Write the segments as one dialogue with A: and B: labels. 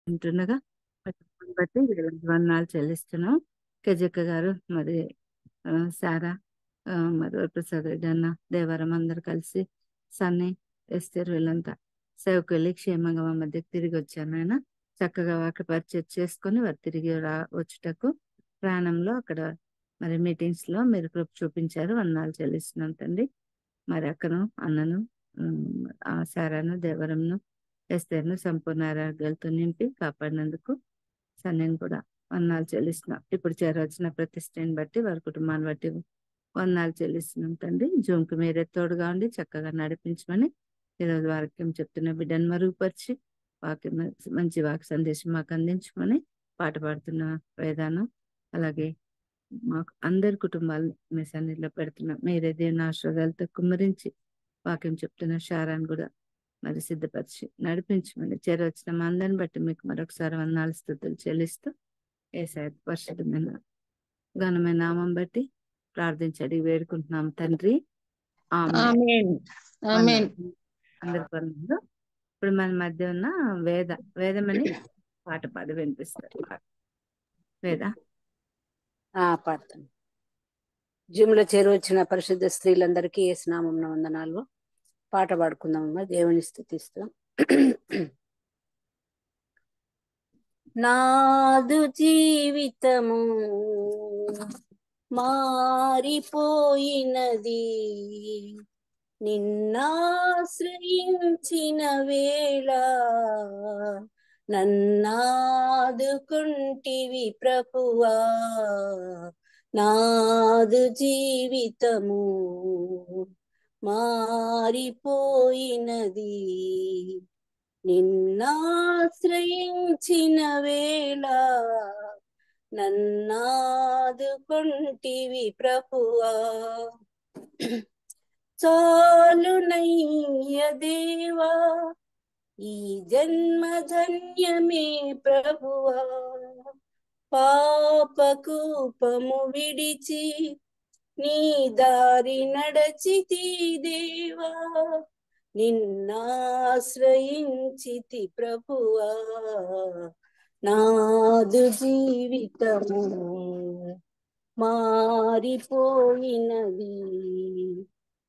A: ఉంటుండగా బట్టి వందనాలు చెల్లిస్తున్నాం. కెజక్క గారు మరి సారా మరి వరప్రసాద్ రెడ్డి అన్న దేవరం అందరు కలిసి సన్నీ ఎస్తేరు వీళ్ళంతా సేవకు వెళ్ళి క్షేమంగా మా మధ్యకి తిరిగి వచ్చాను. ఆయన చక్కగా వాక్య పరిచయం చేసుకొని వారు తిరిగి వచ్చుటకు ప్రయాణంలో అక్కడ మరి మీటింగ్స్ లో మీరు కృప చూపించారు. వందనాలు చెల్లిస్తున్నాం తండ్రి. మరి అక్కను అన్నను ఆ సారాను దేవరంను ఎస్తేర్ను సంపూర్ణ ఆరోగ్యాలతో నింపి కాపాడినందుకు సన్నని కూడా వందనాలు చెల్లిస్తున్నాం. ఇప్పుడు చేరవచ్చిన ప్రతిష్టని బట్టి వారి కుటుంబాన్ని బట్టి వందనాలు చెల్లిస్తున్నాం తండ్రి. జూమ్కి మీరే తోడుగా ఉండి చక్కగా నడిపించమని ఈరోజు వాక్యం చెప్తున్న బిడ్డను మరుగుపరిచి వాక్యం మంచి వాక్య సందేశం మాకు అందించమని పాట పాడుతున్న వేదానం అలాగే మాకు అందరి కుటుంబాలను మీ సన్నిధిలో పెడుతున్నాం. మీరే దేవుని ఆశీర్వాదాలతో కుమ్మరించి వాక్యం చెప్తున్న షారాన్ని కూడా మరి సిద్ధపరిచి నడిపించమని చేరవచ్చిన మా అందరిని బట్టి మీకు మరొకసారి వందనాలు స్తుతులు చెల్లిస్తూ యేసయ్య పరిశుద్ధమైన ఘనమైన నామం బట్టి ప్రార్థించడి వేడుకుంటున్నాం తండ్రి.
B: ఆమేన్. ఆమేన్.
A: అందరి పనులు ఇప్పుడు మన మధ్య ఉన్న వేదమని పాట పాడి వినిపిస్తారు. వేద
C: పాడతాను. జిమ్లో చేరవచ్చిన పరిశుద్ధ స్త్రీలందరికీ యేసు నామమున వందనాలు. పాట పాడుకుందామమ్మా, దేవుని స్తుతిస్తాం. నాదు జీవితము మారిపోయినది, నిన్నాశ్రయించిన వేళ నన్నాదుకుంటివి ప్రభువా. నాదు జీవితము మారిపోయినది, నిన్నాశ్రయించిన వేళ నన్నాదుకుంటివి ప్రభువా. చాలునయ్య దేవా ఈ జన్మ ధన్యమే ప్రభువా. పాపకూపము విడిచి నీ దారి నడచితి దేవా, నిన్నాశ్రయించితి ప్రభువా. నాదు జీవితము మారిపోయినది,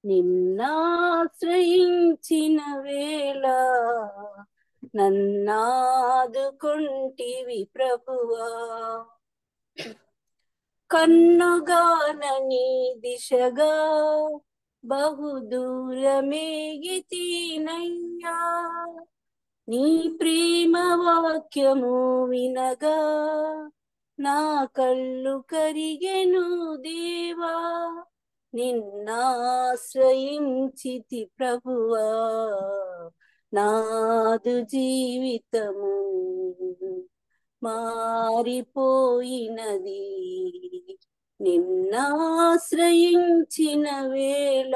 C: నిన్నాశ్రయించిన వేళ నన్నాదుకుంటివి ప్రభువా. కన్నుగానని దిశగా బహుదూరమేగితినయ్యా, నీ ప్రేమ వాక్యము వినగా నా కళ్ళు కరిగెను దేవా, నిన్నాశ్రయించితి ప్రభువా. నాదు జీవితము మారిపోయినది, నిన్నాశ్రయించిన వేళ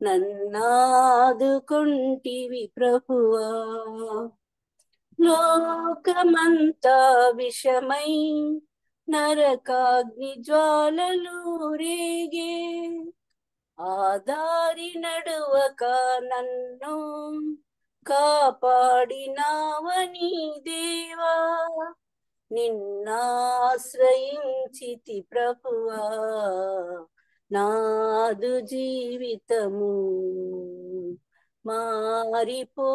C: నన్నాదుకుంటివి ప్రభువా. లోకమంతా విషమై నరకాగ్ని జ్వాలలు రేగే, ఆదారి నడువక నన్ను కాపాడినావని దేవా, నిన్నాశ్రయించితి ప్రభువా. నాదు జీవితము మారిపోయినది,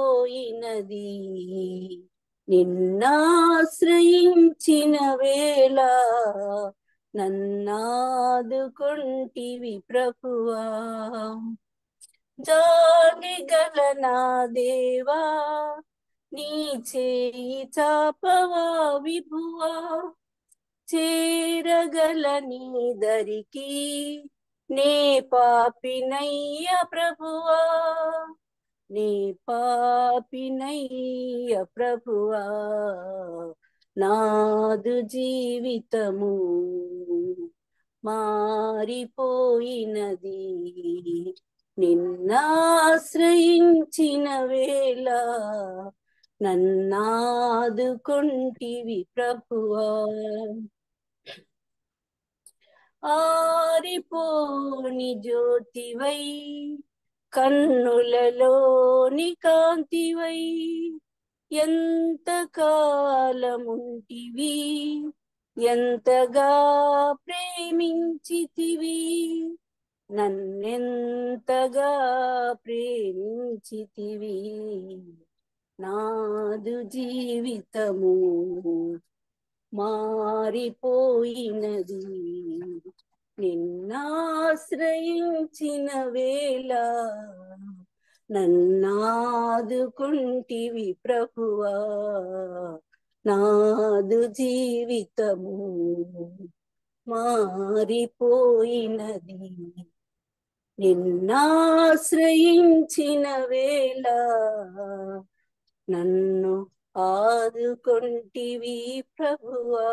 C: నిన్నాశ్రయించిన వేళ నన్నాదుకుంటివి ప్రభువా. జాలిగలనా దేవా నీ చేయి చాపవా విభువా, చేరగల నీ దరికి నే పాపినయ్య ప్రభువా, నీ పాపినయ్య ప్రభువా. నాదు జీవితము మారిపోయినది, నిన్నాశ్రయించిన వేళ నన్నాదుకుంటివి ప్రభువా. ఆరిపోని జ్యోతివై కన్నులలోని కాంతివై ఎంత కాలముంటివి, ఎంతగా ప్రేమించితివి, నన్నెంతగా ప్రేమించితివి. నాదు జీవితము మారిపోయినది, నిన్నాశ్రయించిన వేళ నన్నాదుకుంటివి ప్రభువా. నాదు జీవితము మారిపోయినది, నిన్నాశ్రయించిన వేళ నన్ను ఆదుకొంటివి ప్రభువా.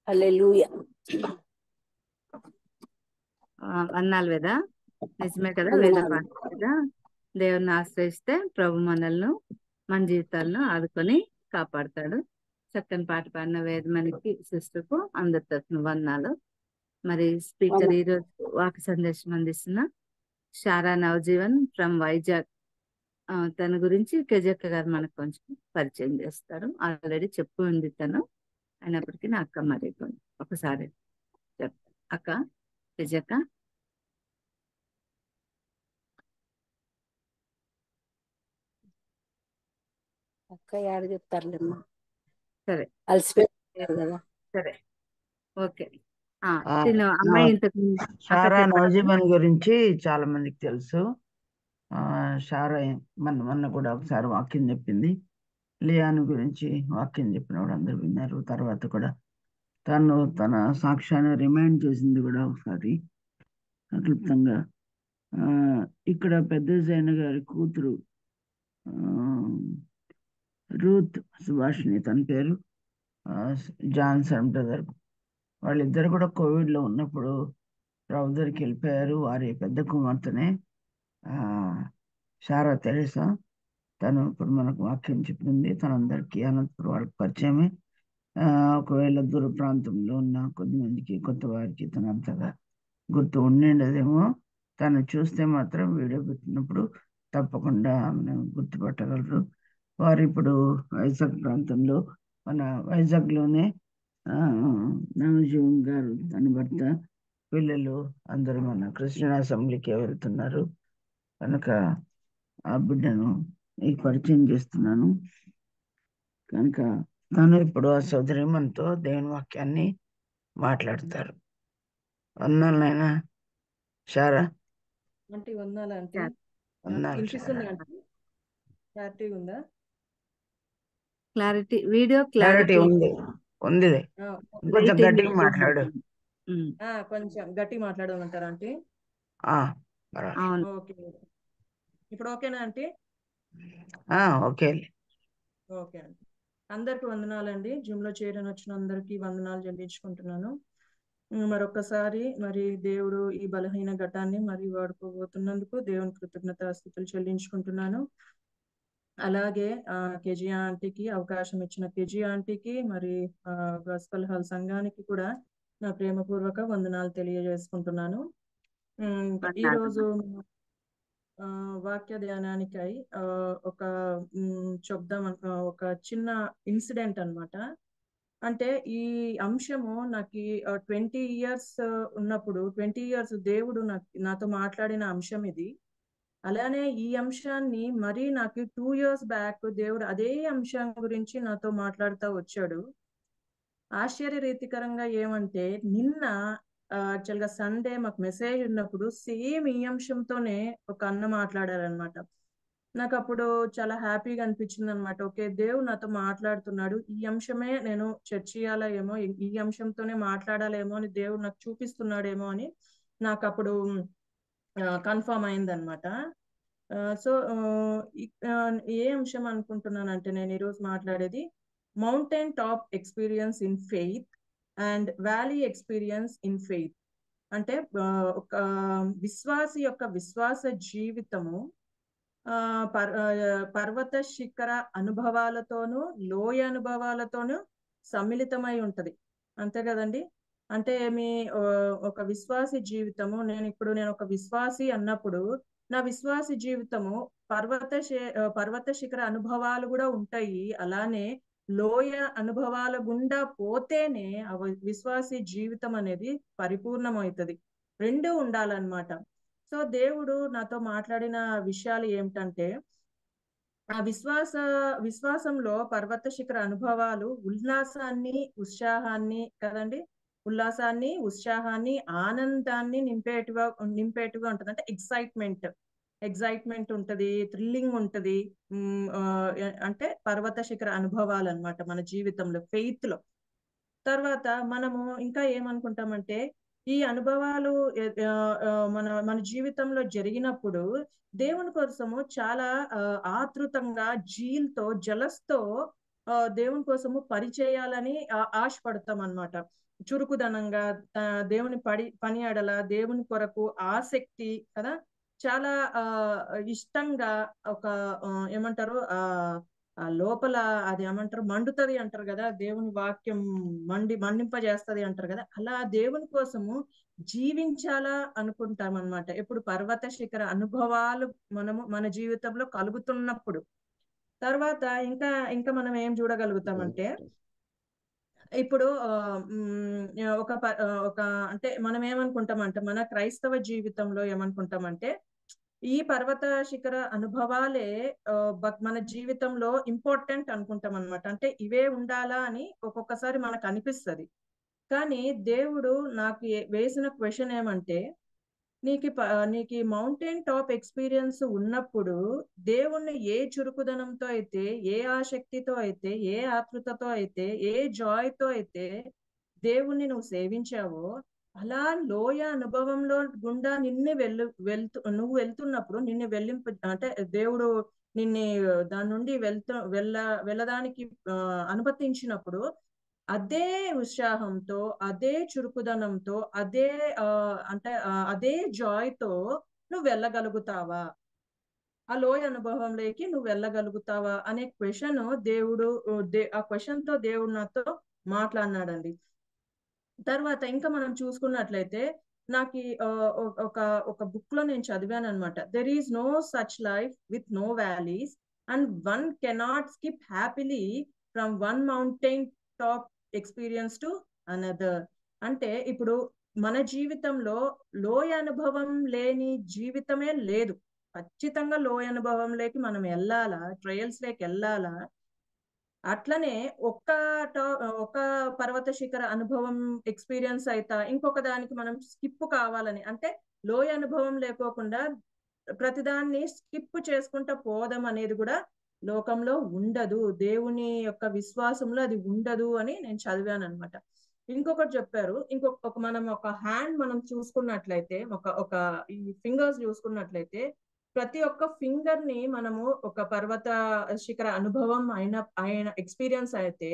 C: హల్లెలూయా.
A: అన్నాలు వేదా, నిజమే కదా, వేద
C: వందనాలు.
A: పాఠం కదా. దేవుని ఆశ్రయిస్తే ప్రభు మనల్ని, మన జీవితాలను ఆదుకొని కాపాడుతాడు. చక్కని పాట పాడిన వేదమణికి సిస్టర్కు అందరి తరఫున వందనాలు. మరి స్పీకర్ ఈరోజు వాక్ సందేశం అందిస్తున్న షారా నవజీవన్ ఫ్రమ్ వైజాగ్, తన గురించి కెజక్క గారు మనకు కొంచెం పరిచయం చేస్తారు. ఆల్రెడీ చెప్పు ఉంది తను, అయినప్పటికీ నా అక్క మరి ఒకసారి చెప్తా. అక్క కెజక్క.
C: అక్క యాడ చెప్తారులేమ్మా,
A: సరే
C: అలసిపోయారు కదా.
A: సరే ఓకే. తిను అమ్మాయి ఇంతకు
D: షారా నవజీవన్ గురించి చాలా మందికి తెలుసు. షారా మొన్న కూడా ఒకసారి వాక్యం చెప్పింది. లియాన్ గురించి వాక్యం చెప్పినప్పుడు అందరు విన్నారు. తర్వాత కూడా తను తన సాక్ష్యాన్ని రిమైండ్ చేసింది కూడా ఒకసారి క్లుప్తంగా. ఇక్కడ పెద్ద జైన గారి కూతురు రూత్ సుభాషిణి, తన పేరు జాన్సన్ బ్రదర్. వాళ్ళిద్దరు కూడా కోవిడ్లో ఉన్నప్పుడు ప్రభు దగ్గరికి వెళ్ళిపోయారు. వారి పెద్ద కుమార్తెనే షారా తెరేసా. తను ఇప్పుడు మనకు వాక్యం చెప్పింది. తనందరికీ అనంతపురం వాళ్ళకి పరిచయమే. ఒకవేళ దూర ప్రాంతంలో ఉన్న కొద్దిమందికి, కొత్త వారికి తను అంతగా గుర్తు ఉండిండదేమో. తను చూస్తే మాత్రం వీడియో పెట్టినప్పుడు తప్పకుండా గుర్తుపట్టగలరు. వారు ఇప్పుడు వైజాగ్ ప్రాంతంలో, మన వైజాగ్లోనే నవజీవన్ గారు, తన భర్త, పిల్లలు అందరూ మన క్రిస్టియన్ అసెంబ్లీకి వెళ్తున్నారు. కనుక ఆ బిడ్డను నీకు పరిచయం చేస్తున్నాను. కనుక తను ఇప్పుడు ఆ సోదరి మనతో దేవుని వాక్యాన్ని మాట్లాడతారు. వందనాలైనా షారా.
B: అంటే వందనాలు అంటే
D: వందనాలు
B: వినిపిస్తుంది అంటే క్లారిటీ ఉందా?
A: క్లారిటీ, వీడియో
D: క్లారిటీ ఉంది. కొంచెం గట్టిగా మాట్లాడు.
B: కొంచెం గట్టి మాట్లాడమంటారా అంటే? ఓకే, ఇప్పుడు ఓకేనా అంటే?
D: ఓకే
B: ఓకే అండి. అందరికి వందనాలండి. జూమ్ లో చేయడం వచ్చిన అందరికీ వందనాలు చెల్లించుకుంటున్నాను. మరొకసారి మరి దేవుడు ఈ బలహీన ఘటాన్ని మరి వాడుకోబోతున్నందుకు దేవుని కృతజ్ఞతాస్తుతులు చెల్లించుకుంటున్నాను. అలాగే కేజీ ఆంటీకి అవకాశం ఇచ్చిన కేజీ ఆంటీకి, మరి గాస్పల్ హాల్ సంఘానికి కూడా నా ప్రేమపూర్వక వందనాలు తెలియజేసుకుంటున్నాను. ఈరోజు వాక్య ధ్యానానికై చెప్దాం, ఒక చిన్న ఇన్సిడెంట్ అన్నమాట. అంటే ఈ అంశము నాకు 20 years ఉన్నప్పుడు, 20 years దేవుడు నాతో మాట్లాడిన అంశం ఇది. అలానే ఈ అంశాన్ని మరి నాకు 2 years బ్యాక్ దేవుడు అదే అంశం గురించి నాతో మాట్లాడుతూ వచ్చాడు. ఆశ్చర్యరీతికరంగా ఏమంటే, నిన్న యాక్చువల్గా సండే మాకు మెసేజ్ ఉన్నప్పుడు సేమ్ ఈ అంశంతోనే ఒక అన్న మాట్లాడారనమాట. నాకు అప్పుడు చాలా హ్యాపీగా అనిపించింది అనమాట. ఓకే, దేవుడు నాతో మాట్లాడుతున్నాడు, ఈ అంశమే నేను చర్చ చేయాలేమో, ఈ అంశంతోనే మాట్లాడాలేమో అని దేవుడు నాకు చూపిస్తున్నాడేమో అని నాకు అప్పుడు కన్ఫర్మ్ అయిందనమాట. సో ఏ అంశం అనుకుంటున్నానంటే, నేను ఈరోజు మాట్లాడేది mountain top experience in faith and valley experience in faith. అంటే ఒక విశ్వాసి యొక్క విశ్వాస జీవితము పర్వత శిఖర అనుభవాలతోనూ లోయ అనుభవాలతోనూ సమ్మిళితమై ఉంటది, అంతే కదండి. అంటే ఒక విశ్వాసి జీవితము, నేను ఒక విశ్వాసి అన్నప్పుడు నా విశ్వాసి జీవితము పర్వత శిఖర అనుభవాలు కూడా ఉంటాయి. అలానే లోయ అనుభవాల గుండా పోతేనే విశ్వాసి జీవితం అనేది పరిపూర్ణమవుతుంది. రెండు ఉండాలన్నమాట. సో దేవుడు నాతో మాట్లాడిన విషయాలు ఏమిటంటే, ఆ విశ్వాసంలో పర్వత శిఖర అనుభవాలు ఉల్లాసాన్ని, ఉత్సాహాన్ని, ఆనందాన్ని నింపేట్టుగా ఉంటది. అంటే ఎగ్జైట్మెంట్ ఉంటది, థ్రిల్లింగ్ ఉంటది. అంటే పర్వత శిఖర అనుభవాలు అన్నమాట మన జీవితంలో, ఫెయిత్ లో. తర్వాత మనము ఇంకా ఏమనుకుంటామంటే, ఈ అనుభవాలు మన జీవితంలో జరిగినప్పుడు దేవుని కోసము చాలా ఆతృతంగా, జలస్తో దేవుని కోసము పరిచేయాలని ఆశపడతాం అన్నమాట. చురుకుదనంగా దేవుని పని ఎడల దేవుని కొరకు ఆసక్తి కదా, చాలా ఇష్టంగా ఒక ఏమంటారు లోపల అది ఏమంటారు మండుతుంది అంటారు కదా, దేవుని వాక్యం మండింపజేస్తది అంటారు కదా, అలా దేవుని కోసము జీవించాలా అనుకుంటాం అన్నమాట. ఎప్పుడు పర్వత శిఖర అనుభవాలు మన జీవితంలో కలుగుతున్నప్పుడు. తర్వాత ఇంకా మనం ఏం చూడగలుగుతామంటే, ఇప్పుడు ఒక అంటే మనం ఏమనుకుంటామంటే, మన క్రైస్తవ జీవితంలో ఏమనుకుంటామంటే, ఈ పర్వత శిఖర అనుభవాలే మన జీవితంలో ఇంపార్టెంట్ అనుకుంటాం అనమాట. అంటే ఇవే ఉండాలా అని ఒక్కొక్కసారి మనకు అనిపిస్తది. కానీ దేవుడు నాకు వేసిన క్వశ్చన్ ఏమంటే, నీకు మౌంటైన్ టాప్ ఎక్స్పీరియన్స్ ఉన్నప్పుడు దేవుణ్ణి ఏ చురుకుదనంతో అయితే, ఏ ఆసక్తితో అయితే, ఏ ఆతృతతో అయితే, ఏ జాయ్తో అయితే దేవుణ్ణి నువ్వు సేవించావో, అలా లోయ అనుభవంలో గుండా నువ్వు వెళ్తున్నప్పుడు అంటే దేవుడు నిన్ను దాని నుండి వెళ్ళడానికి అనుమతించినప్పుడు, అదే ఉత్సాహంతో, అదే చురుకుదనంతో, అదే జాయ్తో నువ్వు వెళ్ళగలుగుతావా, ఆ లోయ అనుభవంలోకి నువ్వు వెళ్ళగలుగుతావా అనే క్వశ్చన్ ఆ క్వశ్చన్ తో దేవుడు నాతో మాట్లాడినాడండి. తర్వాత ఇంకా మనం చూసుకున్నట్లయితే, నాకు ఒక బుక్ లో నేను చదివాను అనమాట. There is no such life with no valleys and one cannot skip happily from one mountain top experience to another. అంటే ఇప్పుడు మన జీవితంలో లోయ అనుభవం లేని జీవితమే లేదు. ఖచ్చితంగా లోయ అనుభవంలోకి మనం వెళ్ళాలా, ట్రయల్స్ లోకి వెళ్ళాలా. అట్లనే ఒక పర్వత శిఖర అనుభవం ఎక్స్పీరియన్స్ అయితే ఇంకొక దానికి మనం స్కిప్ కావాలని, అంటే లోయ అనుభవం లేకోకుండా ప్రతిదాన్ని స్కిప్ చేసుకుంటా పోదాం అనేది కూడా లోకంలో ఉండదు. దేవుని యొక్క విశ్వాసంలో అది ఉండదు అని నేను చదివాను అనమాట. ఇంకొకటి చెప్పారు, మనం ఒక హ్యాండ్ మనం చూసుకున్నట్లయితే, ఒక ఈ ఫింగర్స్ చూసుకున్నట్లయితే, ప్రతి ఒక్క ఫింగర్ ని మనము ఒక పర్వత శిఖర అనుభవం అయిన ఎక్స్పీరియన్స్ అయితే,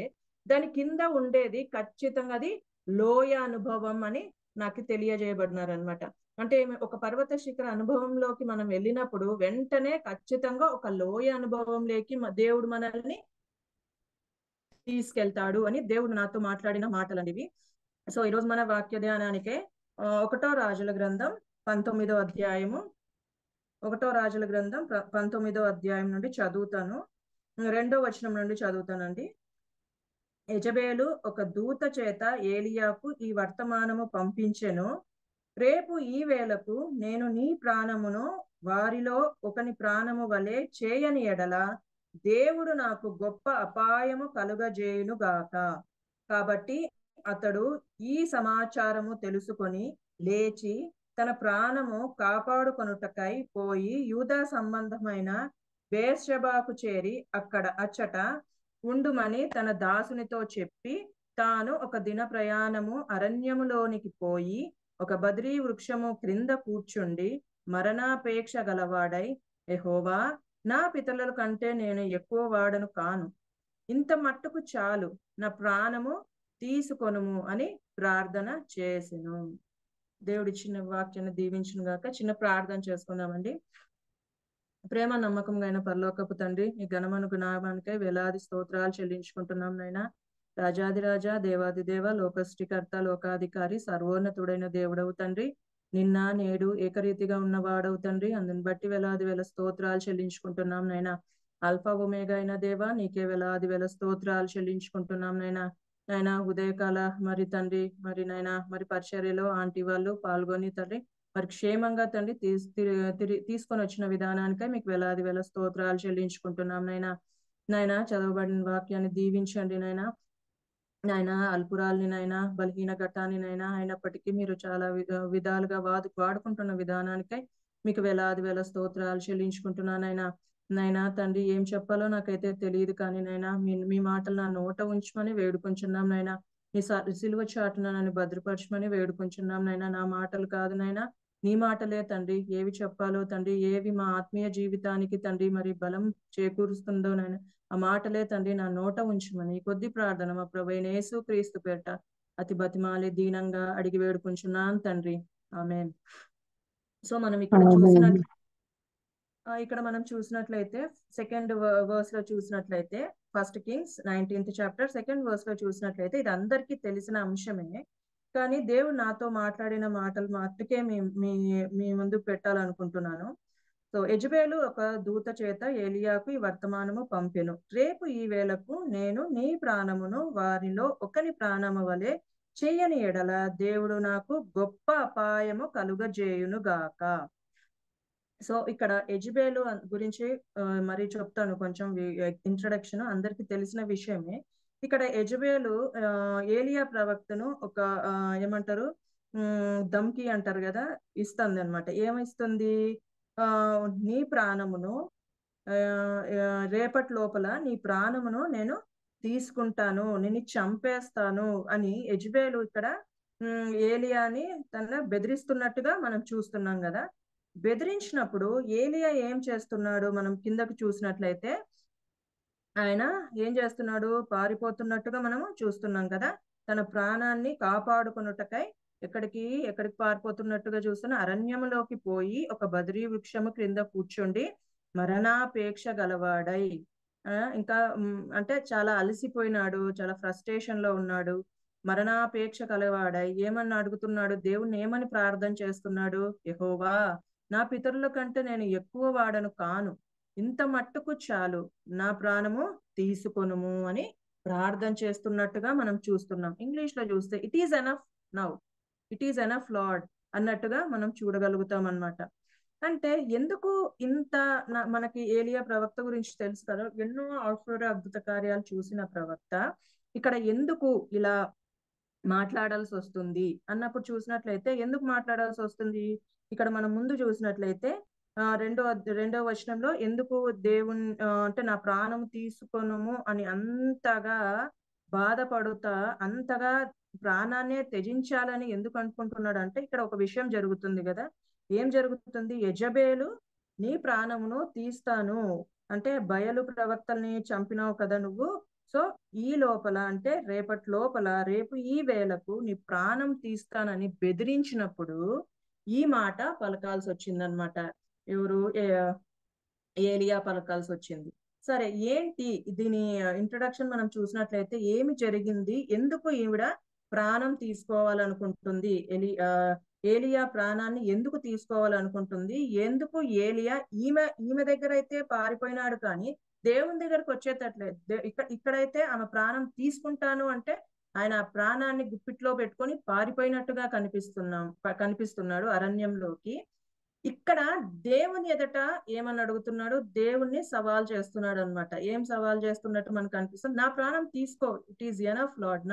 B: దాని కింద ఉండేది ఖచ్చితంగా అది లోయ అనుభవం అని నాకు తెలియజేయబడినారు అనమాట. అంటే ఒక పర్వత శిఖర అనుభవంలోకి మనం వెళ్ళినప్పుడు వెంటనే ఖచ్చితంగా ఒక లోయ అనుభవంలోకి దేవుడు మనల్ని తీసుకెళ్తాడు అని దేవుడు నాతో మాట్లాడిన మాటలు ఇవి. సో ఈరోజు మన వాక్య ధ్యానానికే 1వ రాజుల గ్రంథం 19వ అధ్యాయము 1వ రాజుల గ్రంథం 19వ అధ్యాయం నుండి చదువుతాను. 2వ వచనం నుండి చదువుతానండి. యెజబేలు ఒక దూత చేత ఏలియాకు ఈ వర్తమానము పంపించెను. రేపు ఈ వేళకు నేను నీ ప్రాణమును వారిలో ఒకని ప్రాణము వలె చేయని ఎడల దేవుడు నాకు గొప్ప అపాయము కలుగజేయును గాక. కాబట్టి అతడు ఈ సమాచారము తెలుసుకొని లేచి తన ప్రాణము కాపాడుకొనుటకై పోయి యూదా సంబంధమైన బేర్షెబాకు చేరి అచ్చట ఉండుమని తన దాసునితో చెప్పి, తాను ఒక దిన ప్రయాణము అరణ్యములోనికి పోయి ఒక బద్రీ వృక్షము క్రింద కూర్చుండి మరణాపేక్ష గలవాడై, యెహోవా, నా పితరుల కంటే నేను ఎక్కువ వాడను కాను, ఇంత మట్టుకు చాలు, నా ప్రాణము తీసుకొనుము అని ప్రార్థన చేసెను. దేవుడి చిన్న వాక్యాన్ని దీవించును గాక. చిన్న ప్రార్థన చేసుకుందామండి. ప్రేమ నమ్మకంగా అయిన పరలోకపు తండ్రి, ఈ ఘనమను గుణామానికై వేలాది స్తోత్రాలు చెల్లించుకుంటున్నాం నైనా. రాజాదిరాజా, దేవాది దేవ, లోకసృష్టికర్త, లోకాధికారి, సర్వోన్నతుడైన దేవుడవు తండ్రి, నిన్న నేడు ఏకరీతిగా ఉన్నవాడవు తండ్రి. అందుని బట్టి వేలాది వేల స్తోత్రాలు చెల్లించుకుంటున్నాం నైనా. అల్ఫా ఒమేగా అయిన దేవా, నీకే వేలాది వేల స్తోత్రాలు చెల్లించుకుంటున్నాం నైనా. నాయన ఉదయకాల మరి తండ్రి మరి నాయన మరి పరిచర్యలో ఆంటీ వాళ్ళు పాల్గొని తండ్రి మరి క్షేమంగా తండ్రి తీసుకొని వచ్చిన విధానానికై మీకు వేలాది వేల స్తోత్రాలు చెల్లించుకుంటున్నాం నైనా. నాయన చదవబడిన వాక్యాన్ని దీవించండి నైనా. నాయన అల్పురాల్ని నైనా, బలహీన ఘట్టాన్ని నైనా అయినప్పటికీ మీరు చాలా విధాలుగా వాడుకుంటున్న విధానానికై మీకు వేలాది వేల స్తోత్రాలు చెల్లించుకుంటున్నానైనా. నైనా తండ్రి ఏం చెప్పాలో నాకైతే తెలియదు కానీ నైనా మీ మాటలు నా నోట ఉంచమని వేడుకుంటున్నాం నైనా. మీ సిలువ చాటున నన్ను భద్రపరచమని వేడుకుంటున్నాం నైనా. నా మాటలు కాదు నైనా, నీ మాటలే తండ్రి. ఏవి చెప్పాలో తండ్రి, ఏవి మా ఆత్మీయ జీవితానికి తండ్రి మరి బలం చేకూరుస్తుందో నైనా, ఆ మాటలే తండ్రి నా నోట ఉంచమని కొద్ది ప్రార్థన మా ప్రభువైన యేసు క్రీస్తు పేరట అతి బతిమాలి దీనంగా అడిగి వేడుకుంటున్నాను తండ్రి. ఆమేన్. సో మనం ఇక్కడ మనం చూసినట్లయితే సెకండ్ వర్స్ లో చూసినట్లయితే first Kings 19th chapter second verse లో చూసినట్లయితే ఇది అందరికీ తెలిసిన అంశమే. కానీ దేవుడు నాతో మాట్లాడిన మాటలు మాత్రకే మీ ముందు పెట్టాలనుకుంటున్నాను. సో యెజబెలు ఒక దూత చేత ఏలియాకు ఈ వర్తమానము పంపెను. రేపు ఈ వేళకు నేను నీ ప్రాణమును వారిలో ఒకని ప్రాణము వలె చెయ్యని ఎడల దేవుడు నాకు గొప్ప అపాయము కలుగజేయును గాక. సో ఇక్కడ యెజబెలు గురించి మరి చెప్తాను కొంచెం ఇంట్రడక్షన్. అందరికి తెలిసిన విషయమే. ఇక్కడ యెజబెలు ఏలియా ప్రవక్తను ఒక ఏమంటారు దమ్కి అంటారు కదా, ఇస్తుంది అనమాట. ఏమిస్తుంది? నీ ప్రాణమును రేపటి లోపల నీ ప్రాణమును నేను తీసుకుంటాను, నిన్ను చంపేస్తాను అని యెజబెలు ఇక్కడ ఏలియాని తన బెదిరిస్తున్నట్టుగా మనం చూస్తున్నాం కదా. బెదిరించినప్పుడు ఏలియా ఏం చేస్తున్నాడు? మనం కిందకు చూసినట్లయితే ఆయన ఏం చేస్తున్నాడు? పారిపోతున్నట్టుగా మనము చూస్తున్నాం కదా. తన ప్రాణాన్ని కాపాడుకొనుటకై ఎక్కడికి పారిపోతున్నట్టుగా చూస్తున్న అరణ్యములోకి పోయి ఒక బద్రీ వృక్షము క్రింద కూర్చుండి మరణాపేక్ష గలవాడై ఇంకా అంటే చాలా అలసిపోయినాడు, చాలా ఫ్రస్ట్రేషన్ లో ఉన్నాడు. మరణాపేక్ష కలవాడై ఏమని అడుగుతున్నాడు? దేవుణ్ణి ఏమని ప్రార్థన చేస్తున్నాడు? యెహోవా, నా పితరుల కంటే నేను ఎక్కువ వాడను కాను, ఇంత మట్టుకు చాలు, నా ప్రాణము తీసుకొనుము అని ప్రార్థన చేస్తున్నట్టుగా మనం చూస్తున్నాం. ఇంగ్లీష్ లో చూస్తే it is enough now, it is enough lord అన్నట్టుగా మనం చూడగలుగుతాం అన్నమాట. అంటే ఎందుకు ఇంత మనకి ఏలియా ప్రవక్త గురించి తెలుసు కదా, ఎన్నో ఆశ్చర్య అద్భుత కార్యాలు చూసిన ప్రవక్త ఇక్కడ ఎందుకు ఇలా మాట్లాడాల్సి వస్తుంది అన్నప్పుడు చూసినట్లయితే ఎందుకు మాట్లాడాల్సి వస్తుంది? ఇక్కడ మనం ముందు చూసినట్లయితే రెండో వచనంలో ఎందుకు దేవుని అంటే నా ప్రాణం తీసుకొనుము అని అంతగా బాధపడుతా అంతగా ప్రాణాన్నే త్యజించాలని ఎందుకు అనుకుంటున్నాడు అంటే ఇక్కడ ఒక విషయం జరుగుతుంది కదా. ఏం జరుగుతుంది? యెజబెలు నీ ప్రాణమును తీస్తాను అంటే బయలు ప్రవక్తల్ని చంపినావు కదా నువ్వు, సో ఈ లోపల అంటే రేపటి లోపల రేపు ఈ వేళకు నీ ప్రాణం తీస్తానని బెదిరించినప్పుడు ఈ మాట పలకాల్సి వచ్చిందనమాట. ఎవరు? ఏలియా పలకాల్సి వచ్చింది. సరే, ఏంటి దీని ఇంట్రడక్షన్ మనం చూసినట్లయితే ఏమి జరిగింది, ఎందుకు ఈవిడ ప్రాణం తీసుకోవాలనుకుంటుంది, ఏలియా ప్రాణాన్ని ఎందుకు తీసుకోవాలనుకుంటుంది, ఎందుకు ఏలియా ఈమె దగ్గర అయితే పారిపోయినాడు కానీ దేవుని దగ్గరకు వచ్చేటట్లేదు. ఇక్కడైతే ఆమె ప్రాణం తీసుకుంటాను అంటే ఆయన ఆ ప్రాణాన్ని గుప్పిట్లో పెట్టుకొని పారిపోయినట్టుగా కనిపిస్తున్నాడు అరణ్యంలోకి. ఇక్కడ దేవుని ఎదుట ఏమని అడుగుతున్నాడు? దేవుణ్ణి సవాల్ చేస్తున్నాడు అనమాట. ఏం సవాల్ చేస్తున్నట్టు మనకు అనిపిస్తుంది? నా ప్రాణం తీసుకో, ఇట్ ఈస్ ఎనఫ్ లార్డ్,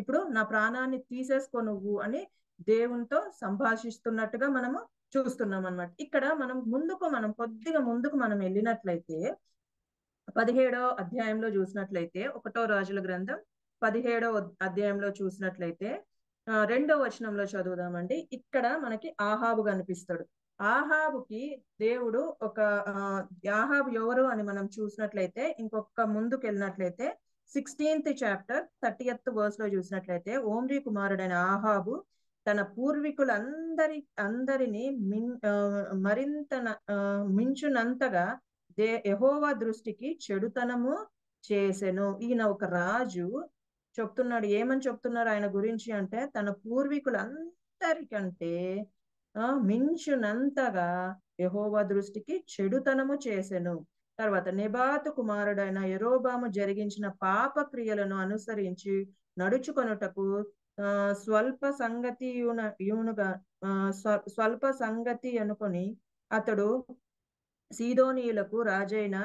B: ఇప్పుడు నా ప్రాణాన్ని తీసేసుకో నువ్వు అని దేవునితో సంభాషిస్తున్నట్టుగా మనము చూస్తున్నాం అనమాట. ఇక్కడ మనం కొద్దిగా ముందుకు మనం వెళ్ళినట్లయితే 17వ అధ్యాయంలో చూసినట్లయితే 1వ రాజుల గ్రంథం 17వ అధ్యాయంలో చూసినట్లయితే 2వ వచనంలో చదువుదామండి. ఇక్కడ మనకి ఆహాబు కనిపిస్తాడు. ఆహాబుకి దేవుడు ఆహాబు ఎవరు అని మనం చూసినట్లయితే ఇంకొక ముందుకు వెళ్ళినట్లయితే 16th చాప్టర్ 30th వర్స్ లో చూసినట్లయితే ఓమ్రీ కుమారుడైన ఆహాబు తన పూర్వీకులందరినీ మరింత మించునంతగా యెహోవా దృష్టికి చెడుతనము చేసెను. ఈయన ఒక రాజు చెప్తున్నాడు. ఏమని చెప్తున్నారు ఆయన గురించి అంటే తన పూర్వీకులందరికంటే మించునంతగా యెహోవా దృష్టికి చెడుతనము చేసెను. తర్వాత నెబాతు కుమారుడైన యెరోబాము జరిగించిన పాప క్రియలను అనుసరించి నడుచుకొనుటకు స్వల్ప సంగతి స్వల్ప సంగతి అనుకొని అతడు సీదోనీయులకు రాజైన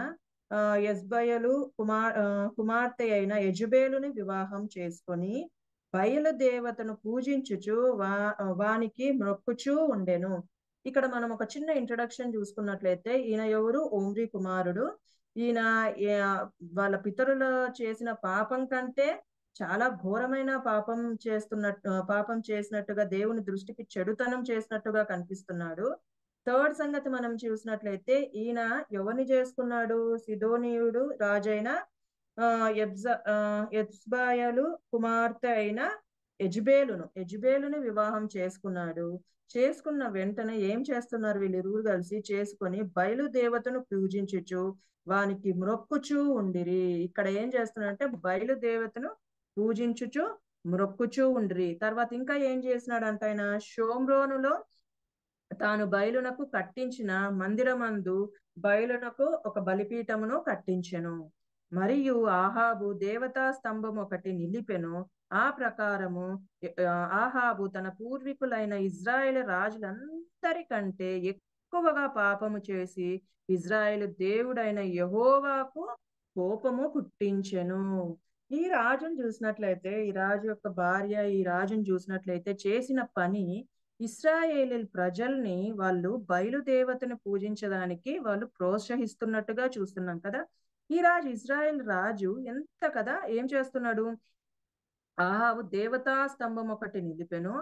B: యెజ్బయలు కుమార్తె అయిన యెజబేలుని వివాహం చేసుకొని బయలుదేవతను పూజించుచు వానికి మొక్కుచూ ఉండెను. ఇక్కడ మనం ఒక చిన్న ఇంట్రడక్షన్ చూసుకున్నట్లయితే ఈయన ఎవరు? ఓమ్రీ కుమారుడు. ఈయన వాళ్ళ పితరులు చేసిన పాపం కంటే చాలా ఘోరమైన పాపం చేసినట్టుగా దేవుని దృష్టికి చెడుతనం చేసినట్టుగా కనిపిస్తున్నాడు. థర్డ్ సంగతి మనం చూసినట్లయితే ఈయన ఎవరిని చేసుకున్నాడు? సిదోనీయుడు రాజైన యెజ్బయలు కుమార్తె అయిన యెజబేలుని వివాహం చేసుకున్నాడు. చేసుకున్న వెంటనే ఏం చేస్తున్నారు వీళ్ళిరువురు కలిసి? చేసుకొని బయలుదేవతను పూజించుచు వానికి మ్రొక్కుచూ ఉండిరి. ఇక్కడ ఏం చేస్తున్నాడంటే బయలుదేవతను పూజించుచు మ్రొక్కుచూ ఉండిరి. తర్వాత ఇంకా ఏం చేసినాడంట ఆయన? షోమ్రోనులో తాను బయలునకు కట్టించిన మందిరమందు బయలునకు ఒక బలిపీఠమును కట్టించెను. మరియు ఆహాబు దేవతా స్తంభం ఒకటి నిలిపెను. ఆ ప్రకారము ఆహాబు తన పూర్వీకులైన ఇజ్రాయేలు రాజులందరికంటే ఎక్కువగా పాపము చేసి ఇజ్రాయేలు దేవుడైన యెహోవాకు కోపము పుట్టించెను. ఈ రాజును చూసినట్లయితే, ఈ రాజు యొక్క భార్య ఈ రాజును చూసినట్లయితే చేసిన పని ఇశ్రాయేలు ప్రజల్ని వాళ్ళు బయలుదేవతను పూజించడానికి వాళ్ళు ప్రోత్సహిస్తున్నట్టుగా చూస్తున్నాం కదా. ఈ రాజు ఇజ్రాయేల్ రాజు ఎంత కదా ఏం చేస్తున్నాడు? ఆహాబు దేవతా స్తంభం ఒకటి నిలిపెను.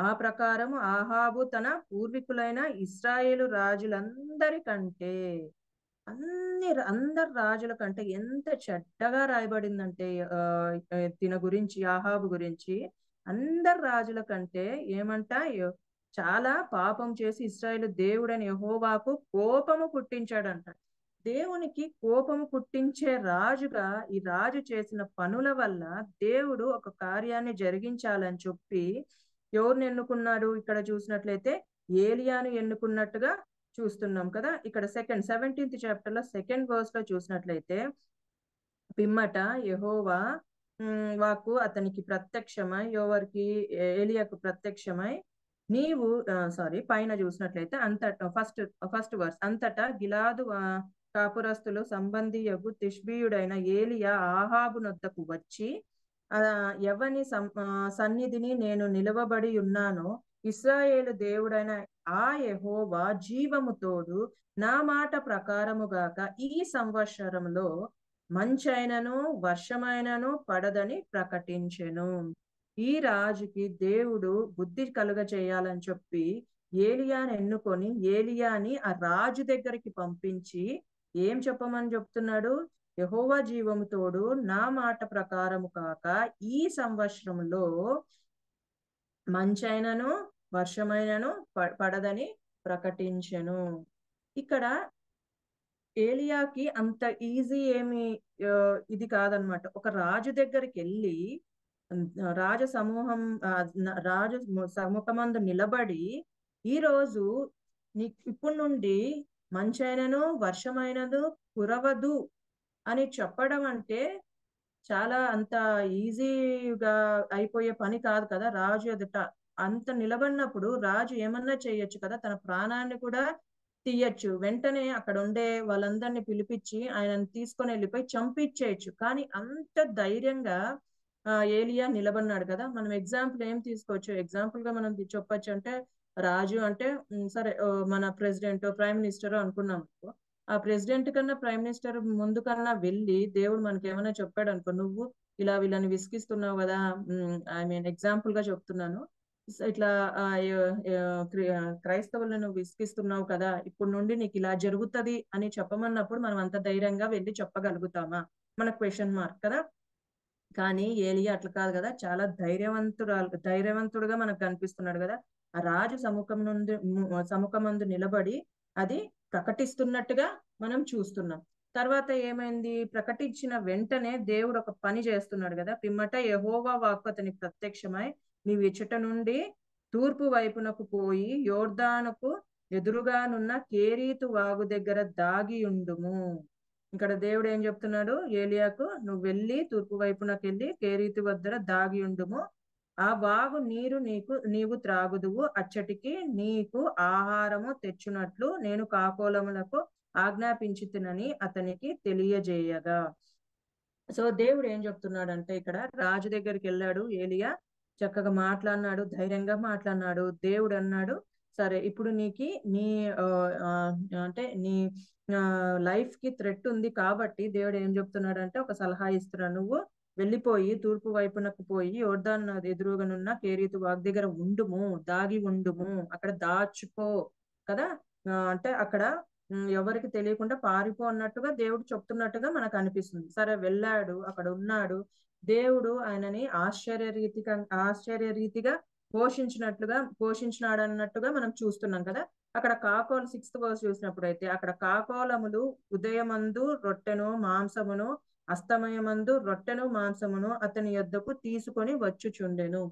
B: ఆ ప్రకారము ఆహాబు తన పూర్వీకులైన ఇశ్రాయేలు రాజులందరికంటే అందరు రాజుల కంటే ఎంత చెడ్డగా రాయబడిందంటే తిన గురించి, ఆహాబు గురించి అందరు రాజుల కంటే ఏమంట? చాలా పాపం చేసి ఇశ్రాయేలు దేవుడని యెహోవాకు కోపము పుట్టించాడంట. దేవునికి కోపము పుట్టించే రాజుగా ఈ రాజు చేసిన పనుల వల్ల దేవుడు ఒక కార్యాన్ని జరిగించాలని చెప్పి ఎవరిని ఎన్నుకున్నాడు? ఇక్కడ చూసినట్లయితే ఏలియాను ఎన్నుకున్నట్టుగా చూస్తున్నాం కదా. ఇక్కడ 17th చాప్టర్ లో 2nd verse లో చూసినట్లయితే పిమ్మట యెహోవా వాక్కు అతనికి ప్రత్యక్షమై, ఎవరికి? ఏలియాకు ప్రత్యక్షమై నీవు పైన చూసినట్లయితే ఫస్ట్ వర్స్ అంతటా గిలాదు కాపురస్తులు సంబంధియగు తిష్బీయుడైన ఏలియా ఆహాబు నొద్దకు వచ్చి ఎవని సన్నిధిని నేను నిలవబడి ఉన్నానో ఇశ్రాయేలు దేవుడైన ఆ యెహోవా జీవము తోడు నా మాట ప్రకారముగాక ఈ సంవత్సరంలో మంచైనను వర్షమైనను పడదని ప్రకటించెను. ఈ రాజుకి దేవుడు బుద్ధి కలుగ చేయాలని చెప్పి ఏలియాని ఎన్నుకొని ఏలియాని ఆ రాజు దగ్గరికి పంపించి ఏం చెప్పమని చెప్తున్నాడు? యెహోవా జీవము తోడు నా మాట ప్రకారము కాక ఈ సంవత్సరంలో మంచైనను వర్షమైనను పడదని ప్రకటించెను. ఇక్కడ ఏలియాకి అంత ఈజీ ఏమి ఇది కాదనమాట. ఒక రాజు దగ్గరికి వెళ్ళి రాజు సముఖమందు నిలబడి ఈరోజు ఇప్పుడు నుండి మంచైనను వర్షమైనను కురవదు అని చెప్పడం అంటే చాలా అంత ఈజీగా అయిపోయే పని కాదు కదా. రాజు ఎదుట అంత నిలబడినప్పుడు రాజు ఏమన్నా చేయొచ్చు కదా, తన ప్రాణాన్ని కూడా తీయచ్చు. వెంటనే అక్కడ ఉండే వాళ్ళందరినీ పిలిపించి ఆయనను తీసుకొని వెళ్ళిపోయి చంపించేయచ్చు. కానీ అంత ధైర్యంగా ఏలియా నిలబడినాడు కదా. మనం ఎగ్జాంపుల్ ఏం తీసుకోవచ్చు? ఎగ్జాంపుల్ గా మనం చెప్పొచ్చు అంటే రాజు అంటే సరే మన ప్రెసిడెంట్ ప్రైమ్ మినిస్టర్ అనుకున్నాం. ఆ ప్రెసిడెంట్ కన్నా ప్రైమ్ మినిస్టర్ ముందు కన్నా వెళ్ళి దేవుడు మనకి ఏమైనా చెప్పాడు అనుకో, నువ్వు ఇలా వీళ్ళని విసిగిస్తున్నావు కదా, ఎగ్జాంపుల్ గా చెప్తున్నాను, ఇట్లా క్రైస్తవులను విసిగిస్తున్నావు కదా, ఇప్పుడు నుండి నీకు ఇలా జరుగుతుంది అని చెప్పమన్నప్పుడు మనం అంత ధైర్యంగా వెళ్ళి చెప్పగలుగుతామా? మన క్వశ్చన్ మార్క్ కదా. కానీ ఏలియా అట్లా కాదు కదా, చాలా ధైర్యవంతుడుగా మనకు కనిపిస్తున్నాడు కదా. ఆ రాజు సముఖమందు నిలబడి అది ప్రకటిస్తున్నట్టుగా మనం చూస్తున్నాం. తర్వాత ఏమైంది? ప్రకటించిన వెంటనే దేవుడు ఒక పని చేస్తున్నాడు కదా. పిమ్మట యెహోవా వాక్కు అతనికి ప్రత్యక్షమై నీవు ఇచ్చట నుండి తూర్పు వైపునకు పోయి యోర్దానుకు ఎదురుగానున్న కేరీతు వాగు దగ్గర దాగి ఉండుము. ఇక్కడ దేవుడు ఏం చెప్తున్నాడు ఏలియాకు, నువ్వు వెళ్ళి తూర్పు వైపునకు వెళ్ళి కేరీతు వద్ద దాగి ఉండుము, ఆ వాగు నీరు నీవు త్రాగుదువు, అచ్చటికి నీకు ఆహారము తెచ్చునట్లు నేను కాకోలములకు ఆజ్ఞాపించుతునని అతనికి తెలియజేయగా. సో దేవుడు ఏం చెప్తున్నాడంటే, ఇక్కడ రాజు దగ్గరికి వెళ్ళాడు ఏలియా, చక్కగా మాట్లాడినాడు, ధైర్యంగా మాట్లాడినాడు. దేవుడు అన్నాడు, సరే ఇప్పుడు నీ అంటే నీ లైఫ్ కి థ్రెట్ ఉంది కాబట్టి దేవుడు ఏం చెప్తున్నాడంటే ఒక సలహా ఇస్తున్నాడు, నువ్వు వెళ్ళిపోయి తూర్పు వైపునకు పోయి యోర్దాన్ ఎదురుగానున్న కేరీతు వాగు దగ్గర ఉండుము, దాగి ఉండుము, అక్కడ దాచుకో కదా. అంటే అక్కడ ఎవరికి తెలియకుండా పారిపో అన్నట్టుగా దేవుడు చెప్తున్నట్టుగా మనకు అనిపిస్తుంది. సరే వెళ్ళాడు, అక్కడ ఉన్నాడు. దేవుడు ఆయనని ఆశ్చర్యరీతిగా పోషించినాడు అన్నట్టుగా మనం చూస్తున్నాం కదా. అక్కడ కాకోలు 6th verse చూసినప్పుడు అయితే అక్కడ కాకోలములు ఉదయమందు రొట్టెను మాంసమును అస్తమయమందు రొట్టెను మాంసమును అతని యొద్దకు తీసుకొని వచ్చుచుండెను.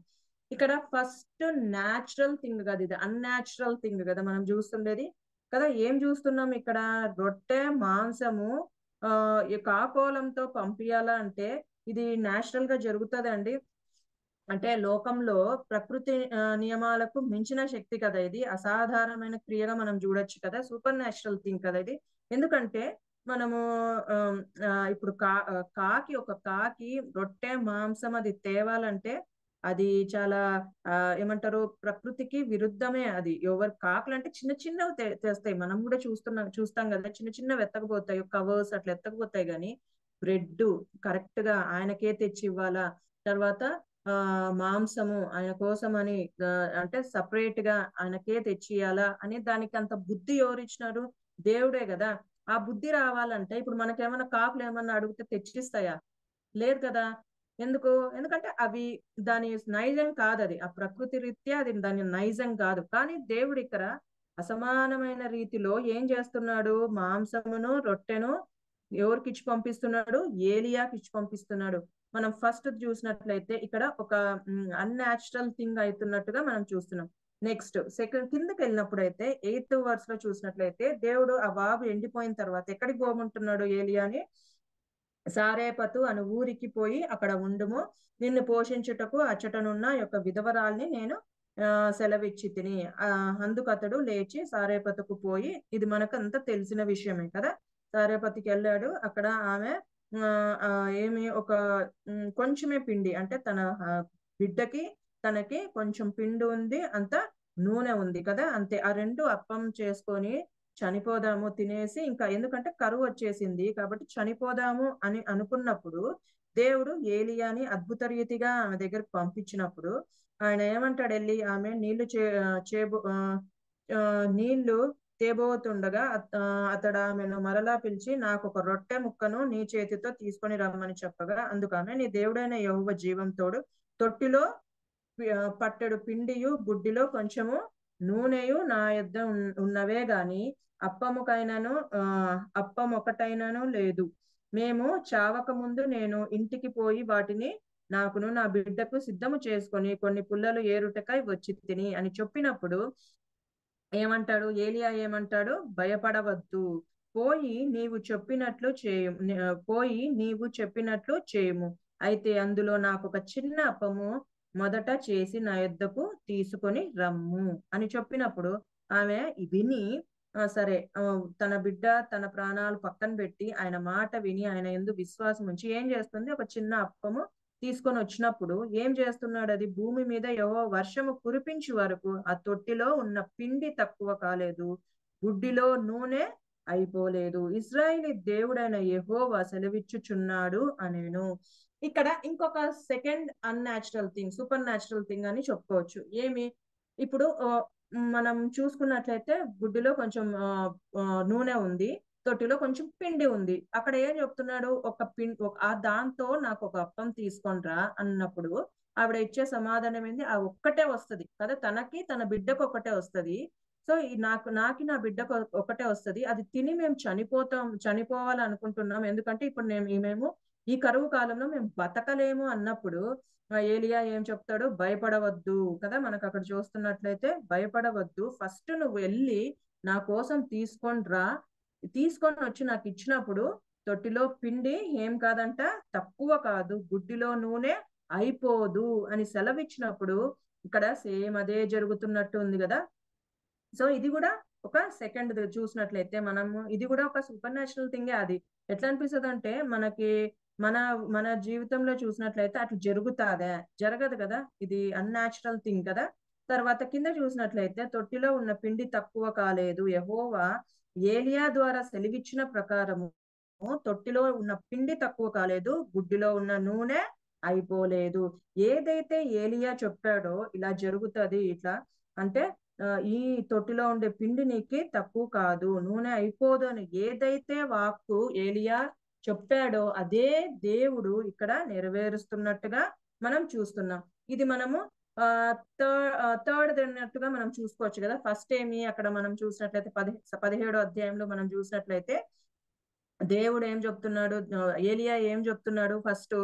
B: ఇక్కడ ఫస్ట్ న్యాచురల్ థింగ్ కదా, ఇది అన్యాచురల్ థింగ్ కదా మనం చూస్తుండేది కదా. ఏం చూస్తున్నాం ఇక్కడ, రొట్టె మాంసము ఈ కాకోలంతో పంపించాలా అంటే ఇది న్యాచురల్ గా జరుగుతుందండి. అంటే లోకంలో ప్రకృతి నియమాలకు మించిన శక్తి కదా ఇది, అసాధారణమైన క్రియగా మనం చూడొచ్చు కదా, సూపర్ న్యాచురల్ థింగ్ కదా ఇది. ఎందుకంటే మనము ఇప్పుడు ఒక కాకి రొట్టె మాంసం అది తేవాలంటే అది చాలా ఏమంటారు ప్రకృతికి విరుద్ధమే. అది కాకులు అంటే చిన్న చిన్నవి తెస్తాయి, మనం కూడా చూస్తాం కదా, చిన్న చిన్నవి ఎత్తకపోతాయి, కవర్స్ అట్లా ఎత్తకపోతాయి. కానీ బ్రెడ్ కరెక్ట్ గా ఆయనకే తెచ్చి ఇవ్వాలా, తర్వాత మాంసము ఆయన కోసం అని అంటే సపరేట్ గా ఆయనకే తెచ్చియాలా అని దానికి అంత బుద్ధి ఎవరిచ్చినారు, దేవుడే కదా. ఆ బుద్ధి రావాలంటే ఇప్పుడు మనకేమన్నా కాకులు ఏమన్నా అడిగితే తెచ్చిస్తాయా, లేదు కదా. ఎందుకంటే అవి దాని నైజం కాదు, అది ఆ ప్రకృతి రీత్యా అది దాని నైజం కాదు. కానీ దేవుడు ఇక్కడ అసమానమైన రీతిలో ఏం చేస్తున్నాడు, మాంసమును రొట్టెను ఎవరికి ఇచ్చి పంపిస్తున్నాడు, ఏలియాకి ఇచ్చి పంపిస్తున్నాడు. మనం ఫస్ట్ చూసినట్లయితే ఇక్కడ ఒక అన్యాచురల్ థింగ్ అవుతున్నట్టుగా మనం చూస్తున్నాం. నెక్స్ట్ కిందకి వెళ్ళినప్పుడు అయితే 8th verse లో చూసినట్లయితే దేవుడు ఆ వాగు ఎండిపోయిన తర్వాత ఎక్కడికి పోమంటున్నాడు ఏలియాని, సారేపతు అను ఊరికి పోయి అక్కడ ఉండుము, నిన్ను పోషించుటకు అచ్చటనున్న యొక్క విధవరాల్ని నేను సెలవిచ్చి తిని. అందుకు అతడు లేచి సారేపతుకు పోయి, ఇది మనకు అంతా తెలిసిన విషయమే కదా. సారేపతికి వెళ్ళాడు, అక్కడ ఆమె ఏమి ఒక కొంచెమే పిండి, అంటే తన బిడ్డకి తనకి కొంచెం పిండి ఉంది, అంత నూనె ఉంది కదా, అంతే. ఆ 2 అప్పం చేసుకొని చనిపోదాము తినేసి, ఇంకా ఎందుకంటే కరువు వచ్చేసింది కాబట్టి చనిపోదాము అని అనుకున్నప్పుడు దేవుడు ఏలియాని అద్భుత రీతిగా ఆమె దగ్గరకు పంపించినప్పుడు ఆయన ఏమంటాడు, వెళ్ళి ఆమె నీళ్లు తేబోతుండగా అతడు ఆమెను మరలా పిలిచి, నాకు ఒక రొట్టె ముక్కను నీ చేతితో తీసుకొని రమ్మని చెప్పగా, అందుకనే నీ దేవుడైన యెహోవా జీవంతోడు తొట్టిలో పట్టెడు పిండియు బుడ్డిలో కొంచెము నూనెయు నా యొద్ద ఉన్నవే గాని అప్పం ఒకటైనను లేదు. మేము చావక ముందు నేను ఇంటికి పోయి వాటిని నాకును నా బిడ్డకు సిద్ధము చేసుకొని కొన్ని పుల్లలు ఏరుటకై వచ్చి తిని అని చెప్పినప్పుడు ఏమంటాడు ఏలియా, ఏమంటాడు, భయపడవద్దు, పోయి నీవు చెప్పినట్లు చేయుము. అయితే అందులో నాకు ఒక చిన్న అప్పము మొదట చేసి నా యొద్దకు తీసుకొని రమ్ము అని చెప్పినప్పుడు ఆమె విని సరే తన బిడ్డ తన ప్రాణాలు పక్కన పెట్టి ఆయన మాట విని ఆయన యందు విశ్వాసం ఉంచి ఏం చేస్తుంది, ఒక చిన్న అప్పము తీసుకొని వచ్చినప్పుడు ఏం చేస్తున్నాడు, అది భూమి మీద వర్షము కురిపించే వరకు ఆ తొట్టిలో ఉన్న పిండి తక్కువ కాలేదు, గుడ్డిలో నూనె అయిపోలేదు. ఇశ్రాయేలీ దేవుడైన యెహోవా సెలవిచ్చుచున్నాడు అనేను. ఇక్కడ ఇంకొక second unnatural thing, supernatural thing అని చెప్పుకోవచ్చు. ఏమి, ఇప్పుడు మనం చూసుకున్నట్లయితే గుడ్డిలో కొంచెం నూనె ఉంది, తొట్టిలో కొంచెం పిండి ఉంది. అక్కడ ఏం చెప్తున్నాడు, దాంతో నాకు ఒక అప్పం తీసుకొనిరా అన్నప్పుడు ఆవిడ ఇచ్చే సమాధానం ఏంది, ఆ ఒక్కటే వస్తది కదా, తనకి తన బిడ్డకు ఒకటే వస్తది. సో నాకి నా బిడ్డకు ఒకటే వస్తది, అది తిని మేము చనిపోవాలనుకుంటున్నాం, ఎందుకంటే ఇప్పుడు మేము ఈ కరువు కాలంలో మేము బతకలేము అన్నప్పుడు ఏలియా ఏం చెప్తాడు? భయపడవద్దు కదా. మనకు అక్కడ చూస్తున్నట్లయితే భయపడవద్దు, ఫస్ట్ నువ్వు వెళ్ళి నా కోసం తీసుకొని రా, తీసుకొని వచ్చి నాకు ఇచ్చినప్పుడు తొట్టిలో పిండి ఏం కాదంట, తక్కువ కాదు, గుడ్డిలో నూనె అయిపోదు అని సెలవిచ్చినప్పుడు ఇక్కడ సేమ్ అదే జరుగుతున్నట్టు ఉంది కదా. సో ఇది కూడా ఒక సెకండ్ చూసినట్లయితే మనము, ఇది కూడా ఒక సూపర్ న్యాచురల్ థింగే. అది ఎట్లా అనిపిస్తుంది అంటే మనకి మన మన జీవితంలో చూసినట్లయితే అట్లా జరుగుతాదా? జరగదు కదా, ఇది అన్యాచురల్ థింగ్ కదా. తర్వాత కింద చూసినట్లయితే తొట్టిలో ఉన్న పిండి తక్కువ కాలేదు, యెహోవా ఏలియా ద్వారా సెలవిచ్చిన ప్రకారము తొట్టిలో ఉన్న పిండి తక్కువ కాలేదు, గుడ్డిలో ఉన్న నూనె అయిపోలేదు. ఏదైతే ఏలియా చెప్పాడో ఇలా జరుగుతుంది ఇట్లా అంటే ఈ తొట్టిలో ఉండే పిండి నీకు తక్కువ కాదు, నూనె అయిపోదు అని ఏదైతే వాక్కు ఏలియా చెప్పాడో అదే దేవుడు ఇక్కడ నెరవేరుస్తున్నట్టుగా మనం చూస్తున్నాం. ఇది మనము థర్డ్ అన్నట్టుగా మనం చూసుకోవచ్చు కదా. ఫస్ట్ ఏమి అక్కడ మనం చూసినట్లయితే 17వ అధ్యాయంలో మనం చూసినట్లయితే దేవుడు ఏం చెప్తున్నాడు, ఏలియా ఏం చెప్తున్నాడు? ఫస్ట్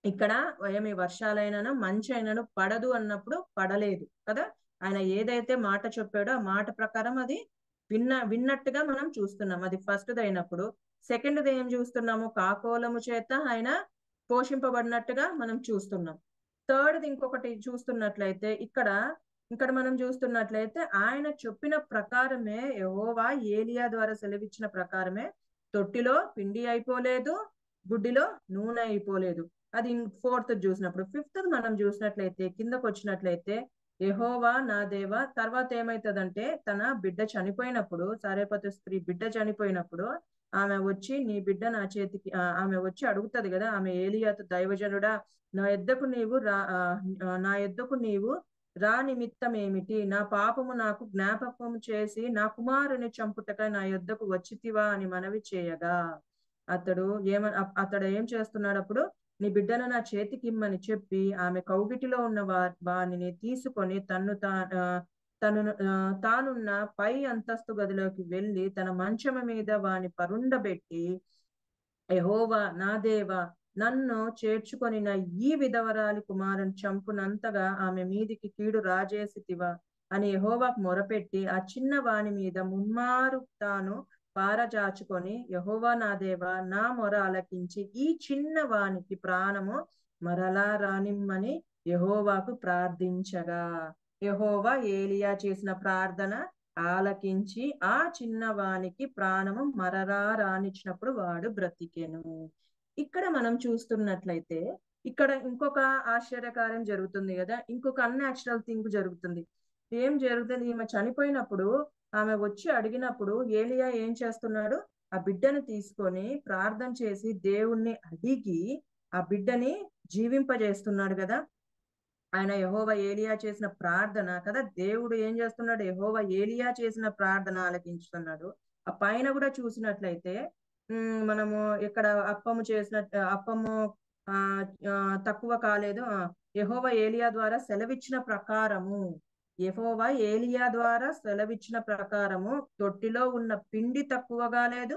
B: ఇక్కడ ఏమి వర్షాలైనను మంచు అయినను పడదు అన్నప్పుడు పడలేదు కదా. ఆయన ఏదైతే మాట చెప్పాడో ఆ మాట ప్రకారం అది విన్నట్టుగా మనం చూస్తున్నాం. అది ఫస్ట్ అయినప్పుడు. సెకండ్ ఏం చూస్తున్నాము? కాకోలము చేత ఆయన పోషింపబడినట్టుగా మనం చూస్తున్నాం. థర్డ్ ఇంకొకటి చూస్తున్నట్లయితే ఇక్కడ మనం చూస్తున్నట్లయితే ఆయన చెప్పిన ప్రకారమే, యెహోవా ఏలియా ద్వారా సెలవిచ్చిన ప్రకారమే తొట్టిలో పిండి అయిపోలేదు, గుడ్డిలో నూనె అయిపోలేదు. అది ఫోర్త్ చూసినప్పుడు. ఫిఫ్త్ మనం చూసినట్లయితే కిందకు వచ్చినట్లయితే యెహోవా నా దేవ, తర్వాత ఏమైతుందంటే తన బిడ్డ చనిపోయినప్పుడు, సారెపతు స్త్రీ బిడ్డ చనిపోయినప్పుడు ఆమె వచ్చి నీ బిడ్డ నా చేతికి, ఆమె వచ్చి అడుగుతది కదా, ఆమె ఏలియాతో, దైవజనుడా నా యొద్దకు నీవు రా నిమిత్తం ఏమిటి? నా పాపము నాకు జ్ఞాపకము చేసి నా కుమారుని చంపుటకై నా యొద్దకు వచ్చితివా అని మనవి చేయగా అతడు ఏం చేస్తున్నాడు? అప్పుడు నీ బిడ్డను నా చేతికి ఇమ్మని చెప్పి ఆమె కౌగిటిలో ఉన్న వానిని తీసుకొని తానున్న పై అంతస్తు గదిలోకి వెళ్లి తన మంచము మీద వాని పరుండబెట్టి, యెహోవా నా దేవా, నన్ను చేర్చుకొనిన ఈ విధవరాలి కుమారుని చంపునంతగా ఆమె మీదికి కీడు రాజేసితివా అని యెహోవాకు మొరపెట్టి ఆ చిన్న వాని మీద ముమ్మారు తాను పారజాచుకొని, యెహోవా నా దేవా, నా మొర ఆలకించి ఈ చిన్న వానికి ప్రాణము మరలా రానిమ్మని యెహోవాకు ప్రార్థించగా, యెహోవా ఏలియా చేసిన ప్రార్థన ఆలకించి ఆ చిన్నవానికి ప్రాణము మరలా రానిచ్చినప్పుడు వాడు బ్రతికెను. ఇక్కడ మనం చూస్తున్నట్లయితే ఇక్కడ ఇంకొక ఆశ్చర్యకార్యం జరుగుతుంది కదా, ఇంకొక అన్యాచురల్ థింగ్ జరుగుతుంది. ఏం జరుగుతుంది? ఈమె చనిపోయినప్పుడు ఆమె వచ్చి అడిగినప్పుడు ఏలియా ఏం చేస్తున్నాడు? ఆ బిడ్డను తీసుకొని ప్రార్థన చేసి దేవుణ్ణి అడిగి ఆ బిడ్డని జీవింపజేస్తున్నాడు కదా. ఆయన యెహోవా ఏలియా చేసిన ప్రార్థన కదా, దేవుడు ఏం చేస్తున్నాడు? యెహోవా ఏలియా చేసిన ప్రార్థన ఆలకించుతున్నాడు. ఆ పైన కూడా చూసినట్లయితే మనము ఇక్కడ అప్పము తక్కువ కాలేదు, యెహోవా ఏలియా ద్వారా సెలవిచ్చిన ప్రకారము తొట్టిలో ఉన్న పిండి తక్కువ కాలేదు,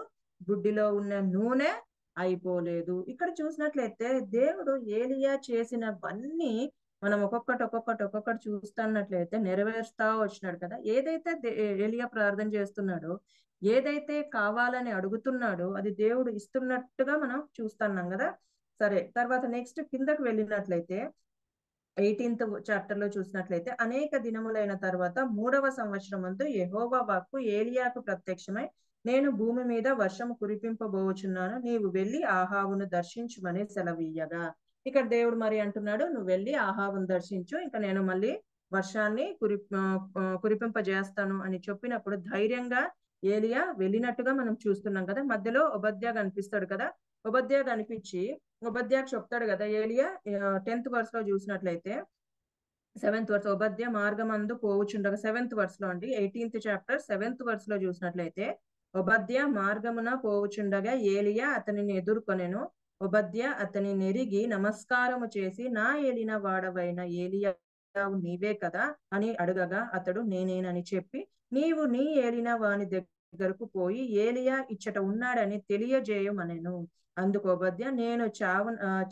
B: గుడ్డిలో ఉన్న నూనె అయిపోలేదు. ఇక్కడ చూసినట్లయితే దేవుడు ఏలియా చేసినవన్నీ మనం ఒక్కొక్కటి చూస్తున్నట్లయితే నెరవేరుస్తా వచ్చినాడు కదా. ఏదైతే ఏలియా ప్రార్థన చేస్తున్నాడో, ఏదైతే కావాలని అడుగుతున్నాడో అది దేవుడు ఇస్తున్నట్టుగా మనం చూస్తున్నాం కదా. సరే, తర్వాత నెక్స్ట్ కిందకు వెళ్ళినట్లయితే 18th చాప్టర్ లో చూసినట్లయితే అనేక దినములైన తర్వాత 3వ సంవత్సరమందు యెహోవా వాక్కు ఏలియాకు ప్రత్యక్షమై, నేను భూమి మీద వర్షము కురిపింపబోచున్నాను, నీవు వెళ్ళి ఆహాబును దర్శించుమని సెలవీయగా, ఇక్కడ దేవుడు మరి అంటున్నాడు, నువ్వు వెళ్ళి ఆహాబును దర్శించు, ఇంకా నేను మళ్ళీ వర్షాన్ని కురిపింపజేస్తాను అని చెప్పినప్పుడు ధైర్యంగా ఏలియా వెళ్ళినట్టుగా మనం చూస్తున్నాం కదా. మధ్యలో ఒబద్యా కనిపిస్తాడు కదా. ఒబద్యా కనిపించి ఒబద్యాకు చెప్తాడు కదా ఏలియా. 10th verse లో చూసినట్లయితే 7th verse, ఒబద్యా మార్గమందు పోవుచుండగా 7th verse లో అండి, 18th chapter 7th verse లో చూసినట్లయితే ఒబద్యా మార్గమున పోవుచుండగా ఏలియా అతనిని ఎదుర్కొనెను. ఒబద్యా అతని నెరిగి నమస్కారము చేసి, నా ఏలిన వాడవైన ఏలియా నీవే కదా అని అడగగా అతడు నేనేనని చెప్పి, నీవు నీ ఏలిన వాని దగ్గరకు పోయి ఏలియా ఇచ్చట ఉన్నాడని తెలియజేయమనెను. అందుకు ఓబద్యా, నేను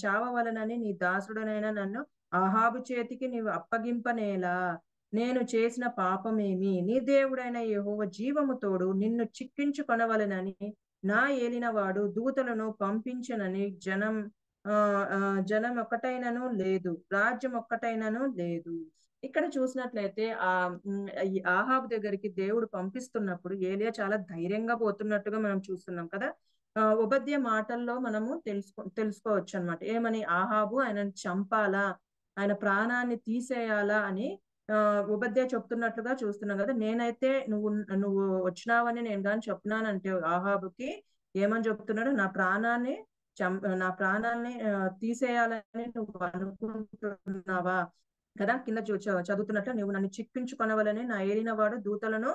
B: చావవలనని నీ దాసుడనైన నన్ను ఆహాబు చేతికి నీవు అప్పగింపనేలా? నేను చేసిన పాపమేమి? నీ దేవుడైన యెహోవా జీవము తోడు నిన్ను చిక్కించుకొనవలెనని నా ఏలినవాడు దూతలను పంపించనని జనం ఒక్కటైనను లేదు, రాజ్యం ఒక్కటైనను లేదు. ఇక్కడ చూసినట్లయితే ఈ ఆహాబు దగ్గరికి దేవుడు పంపిస్తున్నప్పుడు ఏలియా చాలా ధైర్యంగా పోతున్నట్టుగా మనం చూస్తున్నాం కదా. ఓబద్యా మాటల్లో మనము తెలుసుకోవచ్చు అన్నమాట. ఏమని? ఆహాబు ఆయనను చంపాలా, ఆయన ప్రాణాన్ని తీసేయాలా అని ఓబద్యా చెప్తున్నట్లుగా చూస్తున్నాం కదా. నేనైతే నువ్వు వచ్చినావని నేను కానీ చెప్తున్నానంటే ఆహాబుకి ఏమని చెప్తున్నాడు? నా ప్రాణాన్ని తీసేయాలని నువ్వు అనుకుంటున్నావా కదా. కింద చదువుతున్నట్లు, నువ్వు నన్ను చిక్కించుకొనవలని నా ఏలిన వాడు దూతలను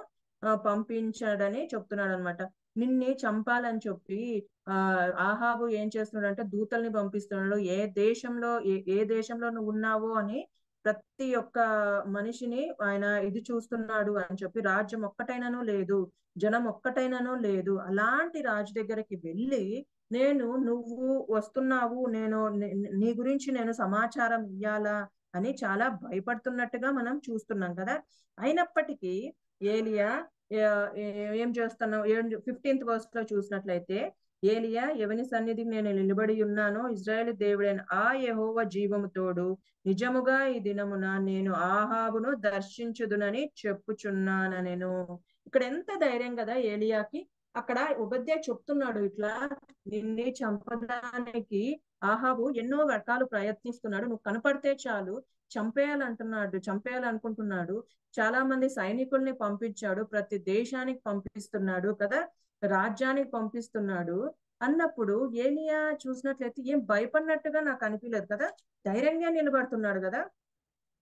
B: పంపించాడని చెప్తున్నాడు అనమాట. నిన్ను చంపాలని చెప్పి ఆహాబు ఏం చేస్తున్నాడు అంటే దూతల్ని పంపిస్తున్నాడు. ఏ దేశంలో నువ్వు ఉన్నావో అని ప్రతి ఒక్క మనిషిని ఆయన ఇది చూస్తున్నాడు అని చెప్పి, రాజ్యం ఒక్కటైనను లేదు, జనం ఒక్కటైనను లేదు, అలాంటి రాజు దగ్గరికి వెళ్ళి నువ్వు వస్తున్నావు, నీ గురించి నేను సమాచారం ఇయ్యాలా అని చాలా భయపడుతున్నట్టుగా మనం చూస్తున్నాం కదా. అయినప్పటికీ ఏలియా ఏం చేస్తున్నావు? 15th verse లో చూసినట్లయితే, ఏలియా, ఎవని సన్నిధికి నేను నిలబడి ఉన్నానో ఇజ్రాయేలు దేవుడైన ఆ యెహోవా జీవము తోడు నిజముగా ఈ దినమున నేను ఆహాబును దర్శించుదునని చెప్పుచున్నాను. ఇక్కడ ఎంత ధైర్యం కదా ఏలియాకి. అక్కడ ఓబద్యా చెప్తున్నాడు, ఇట్లా నిన్ను చంపడానికి ఆహాబు ఎన్నో రకాలు ప్రయత్నిస్తున్నాడు, నువ్వు కనపడితే చాలు చంపేయాలనుకుంటున్నాడు. చాలా మంది సైనికుల్ని పంపించాడు, ప్రతి దేశానికి పంపిస్తున్నాడు కదా, రాజ్యానికి పంపిస్తున్నాడు అన్నప్పుడు ఏలియా చూసినట్లయితే ఏం భయపడినట్టుగా నాకు అనిపించలేదు కదా. ధైర్యంగా నిలబడుతున్నాడు కదా,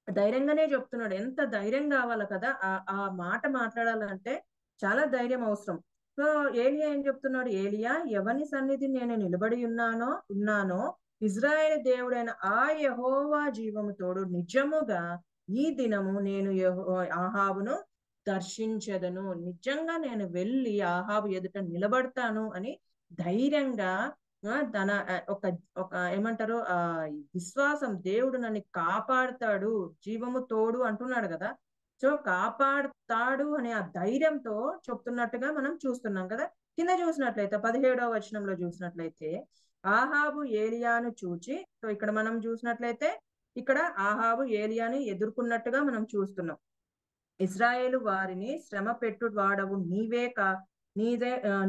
B: ధైర్యంగానే చెప్తున్నాడు. ఎంత ధైర్యం కావాలి కదా ఆ మాట మాట్లాడాలంటే, చాలా ధైర్యం అవసరం. సో ఏలియా ఏం చెప్తున్నాడు? ఏలియా, ఎవని సన్నిధి నేను నిలబడి ఉన్నానో ఇజ్రాయేల్ దేవుడైన ఆ యెహోవా జీవము తోడు నిజముగా ఈ దినము నేను ఆహాబును దర్శించదను. నిజంగా నేను వెళ్ళి ఆహాబు ఎదుట నిలబడతాను అని ధైర్యంగా తన ఒక ఏమంటారు విశ్వాసం, దేవుడు నన్ను కాపాడుతాడు, జీవము తోడు అంటున్నాడు కదా. సో కాపాడుతాడు అనే ఆ ధైర్యంతో చెప్తున్నట్టుగా మనం చూస్తున్నాం కదా. కింద చూసినట్లయితే 17వ వచనంలో చూసినట్లయితే, ఆహాబు ఏలియాను చూచి, సో ఇక్కడ మనం చూసినట్లయితే ఇక్కడ ఆహాబు ఏలియాని ఎదుర్కొన్నట్టుగా మనం చూస్తున్నాం. ఇశ్రాయేలు వారిని శ్రమ పెట్టు వాడవు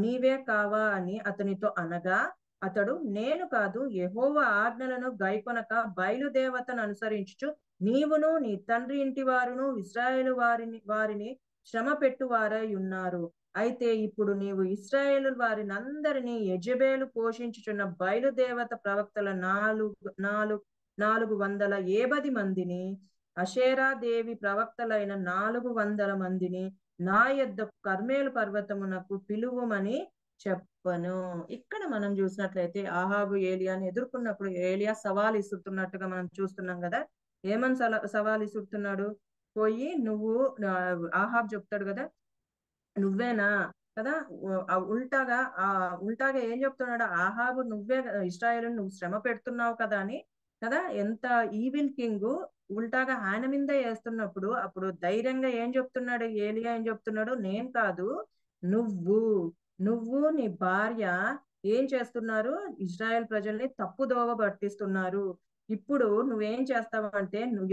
B: నీవే కావా అని అతనితో అనగా, అతడు, నేను కాదు, యెహోవా ఆజ్ఞలను గైకొనక బయలుదేవతను అనుసరించుచు నీవును నీ తండ్రి ఇంటి వారును ఇశ్రాయేలు వారిని శ్రమ పెట్టువారై ఉన్నారు. అయితే ఇప్పుడు నీవు ఇశ్రాయేలు వారినందరినీ యెజెబెలు పోషించుచున్న బయలుదేవత ప్రవక్తల 450 మందిని, అషేరా దేవి ప్రవక్తలైన 400 మందిని నా యొద్ద కర్మేలు పర్వతమునకు పిలువమని చెప్పను. ఇక్కడ మనం చూసినట్లయితే ఆహాబు ఏలియాని ఎదుర్కొన్నప్పుడు ఏలియా సవాల్ ఇస్తున్నట్టుగా మనం చూస్తున్నాం కదా. ఏమని సవాల్ ఇస్తున్నాడు? పోయి నువ్వు, ఆహాబు చెప్తాడు కదా, నువ్వేనా కదా. ఉల్టాగా ఏం చెప్తున్నాడు? ఆహాబు, నువ్వే ఇశ్రాయేలు నువ్వు శ్రమ పెడుతున్నావు కదా అని కదా. ఎంత ఈవిల్ కింగ్ ఉల్టాగా ఆయన మీద వేస్తున్నప్పుడు అప్పుడు ధైర్యంగా ఏం చెప్తున్నాడు ఏలియా? ఏం చెప్తున్నాడు? నేను కాదు, నువ్వు నీ భార్య ఏం చేస్తున్నారు? ఇజ్రాయెల్ ప్రజల్ని తప్పుదోవ పట్టిస్తున్నారు. ఇప్పుడు నువ్వేం చేస్తావంటే, నువ్వు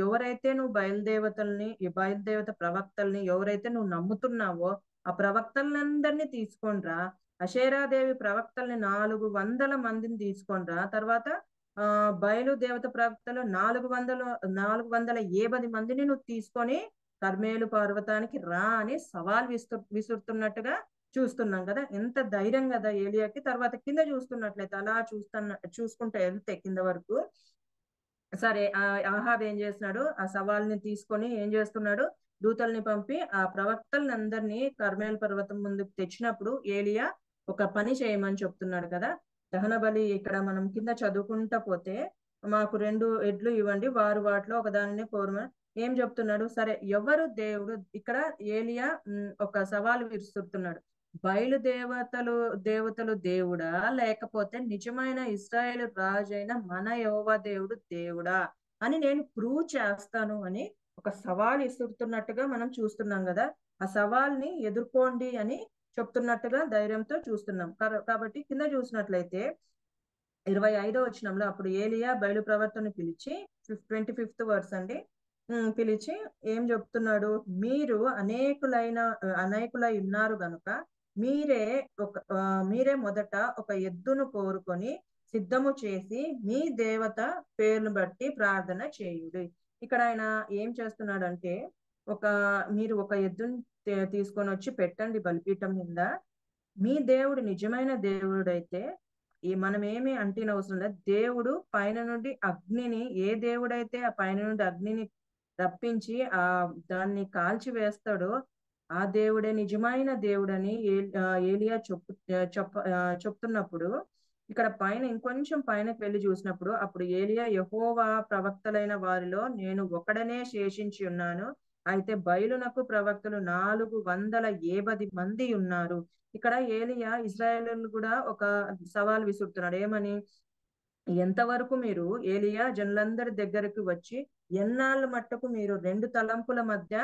B: బయలుదేవత ప్రవక్తల్ని ఎవరైతే నువ్వు నమ్ముతున్నావో ఆ ప్రవక్తలందరినీ తీసుకొనిరా, అషేరాదేవి ప్రవక్తల్ని 400 మందిని తీసుకొనిరా, తర్వాత బయలుదేవత ప్రవక్తలు 450 మందిని నువ్వు తీసుకొని కర్మేలు పర్వతానికి రా అని సవాల్ విసురుతున్నట్టుగా చూస్తున్నాం కదా. ఎంత ధైర్యం కదా ఏలియాకి. తర్వాత కింద చూస్తున్నట్లయితే అలా చూసుకుంటూ వెళ్తే కింద వరకు, సరే ఆహాబ్ ఏం చేస్తున్నాడు? ఆ సవాల్ని తీసుకొని ఏం చేస్తున్నాడు? దూతల్ని పంపి ఆ ప్రవక్తల్ని అందరినీ కర్మేలు పర్వతం ముందుకు తెచ్చినప్పుడు ఏలియా ఒక పని చేయమని చెప్తున్నాడు కదా. దహన బలి ఇక్కడ మనం కింద చదువుకుంటా పోతే, మాకు 2 ఎడ్లు ఇవ్వండి, వారు వాటిలో ఒకదానిని కోరమని ఏం చెప్తున్నాడు? సరే, ఎవరు దేవుడు? ఇక్కడ ఏలియా ఒక సవాల్ విసురుతున్నాడు. బయలు దేవతలు దేవుడా, లేకపోతే నిజమైన ఇశ్రాయేలు రాజైన మన యెహోవా దేవుడు దేవుడా అని నేను ప్రూవ్ చేస్తాను అని ఒక సవాల్ ఇస్తున్నట్టుగా మనం చూస్తున్నాం కదా. ఆ సవాల్ని ఎదుర్కోండి అని చెప్తున్నట్టుగా ధైర్యంతో చూస్తున్నాం. కాబట్టి కింద చూసినట్లయితే 25వ వచనంలో అప్పుడు ఏలియా బయలు ప్రవర్తన పిలిచి 25th వర్స్ అండి. పిలిచి ఏం చెప్తున్నాడు? మీరు అనేకులై ఉన్నారు గనుక మీరే మొదట ఒక ఎద్దును కోరుకొని సిద్ధము చేసి మీ దేవత పేరును బట్టి ప్రార్థన చేయుడి. ఇక్కడ ఆయన ఏం చేస్తున్నాడంటే ఒక మీరు ఒక ఎద్దుని తీసుకొని వచ్చి పెట్టండి బలిపీఠం మీద. మీ దేవుడు నిజమైన దేవుడైతే మనం ఏమి అంటినవసరం లేదు. దేవుడు పైన నుండి అగ్నిని, ఏ దేవుడైతే ఆ పైన నుండి అగ్నిని రప్పించి దాన్ని కాల్చి వేస్తాడో ఆ దేవుడే నిజమైన దేవుడని ఏలియా చెప్తున్నప్పుడు, ఇక్కడ పైన ఇంకొంచెం పైనకి వెళ్ళి చూసినప్పుడు అప్పుడు ఏలియా యెహోవా ప్రవక్తలైన వారిలో నేను ఒకడనే శేషించి ఉన్నాను, అయితే బయలునకు ప్రవక్తలు 470 మంది ఉన్నారు. ఇక్కడ ఏలియా ఇశ్రాయేలును కూడా ఒక సవాల్ విసురుతున్నాడు. ఏమని? ఎంతవరకు మీరు ఏలియా జనులందరి దగ్గరకు వచ్చి ఎన్నాళ్ళ మట్టుకు మీరు రెండు తలంపుల మధ్య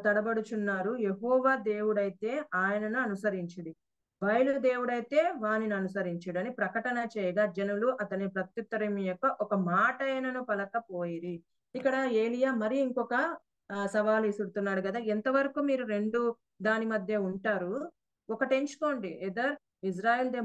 B: తడబడుచున్నారు? యెహోవా దేవుడైతే ఆయనను అనుసరించుడి, బయలు దేవుడైతే వానిని అనుసరించుడు అని ప్రకటన చేయగా జనులు అతని ప్రత్యుత్తరం యొక్క ఒక మాట అయినను పలకపోయిరి. ఇక్కడ ఏలియా మరి ఇంకొక సవాల్ ఇసురుతున్నాడు కదా. ఎంతవరకు మీరు రెండు దాని మధ్య ఉంటారు? ఒకటి ఎంచుకోండి.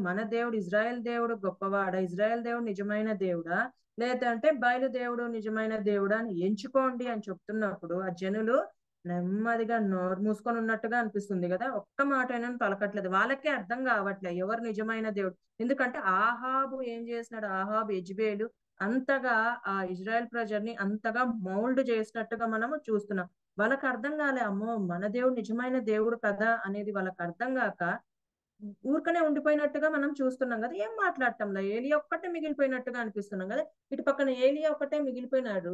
B: మన దేవుడు ఇజ్రాయెల్ దేవుడు గొప్పవాడా, ఇజ్రాయెల్ దేవుడు నిజమైన దేవుడా, లేదంటే బయలు దేవుడు నిజమైన దేవుడా అని ఎంచుకోండి అని చెప్తున్నప్పుడు ఆ జనులు నెమ్మదిగా నోరు మూసుకొని ఉన్నట్టుగా అనిపిస్తుంది కదా. ఒక్క మాట అయినా పలకట్లేదు. వాళ్ళకే అర్థం కావట్లేదు ఎవరు నిజమైన దేవుడు. ఎందుకంటే ఆహాబు ఏం చేసినాడు? ఆహాబు యెజెబెలు అంతగా ఆ ఇజ్రాయెల్ ప్రజల్ని అంతగా మౌల్డ్ చేసినట్టుగా మనము చూస్తున్నాం. వాళ్ళకి అర్థం కాలే, అమ్మో మన దేవుడు నిజమైన దేవుడు కదా అనేది వాళ్ళకి అర్థం కాక ఊరికనే ఉండిపోయినట్టుగా మనం చూస్తున్నాం కదా. ఏం మాట్లాడటంలా ఏలియా ఒక్కటే మిగిలిపోయినట్టుగా అనిపిస్తున్నాం కదా. ఇటు పక్కన ఏలియా ఒక్కటే మిగిలిపోయినాడు,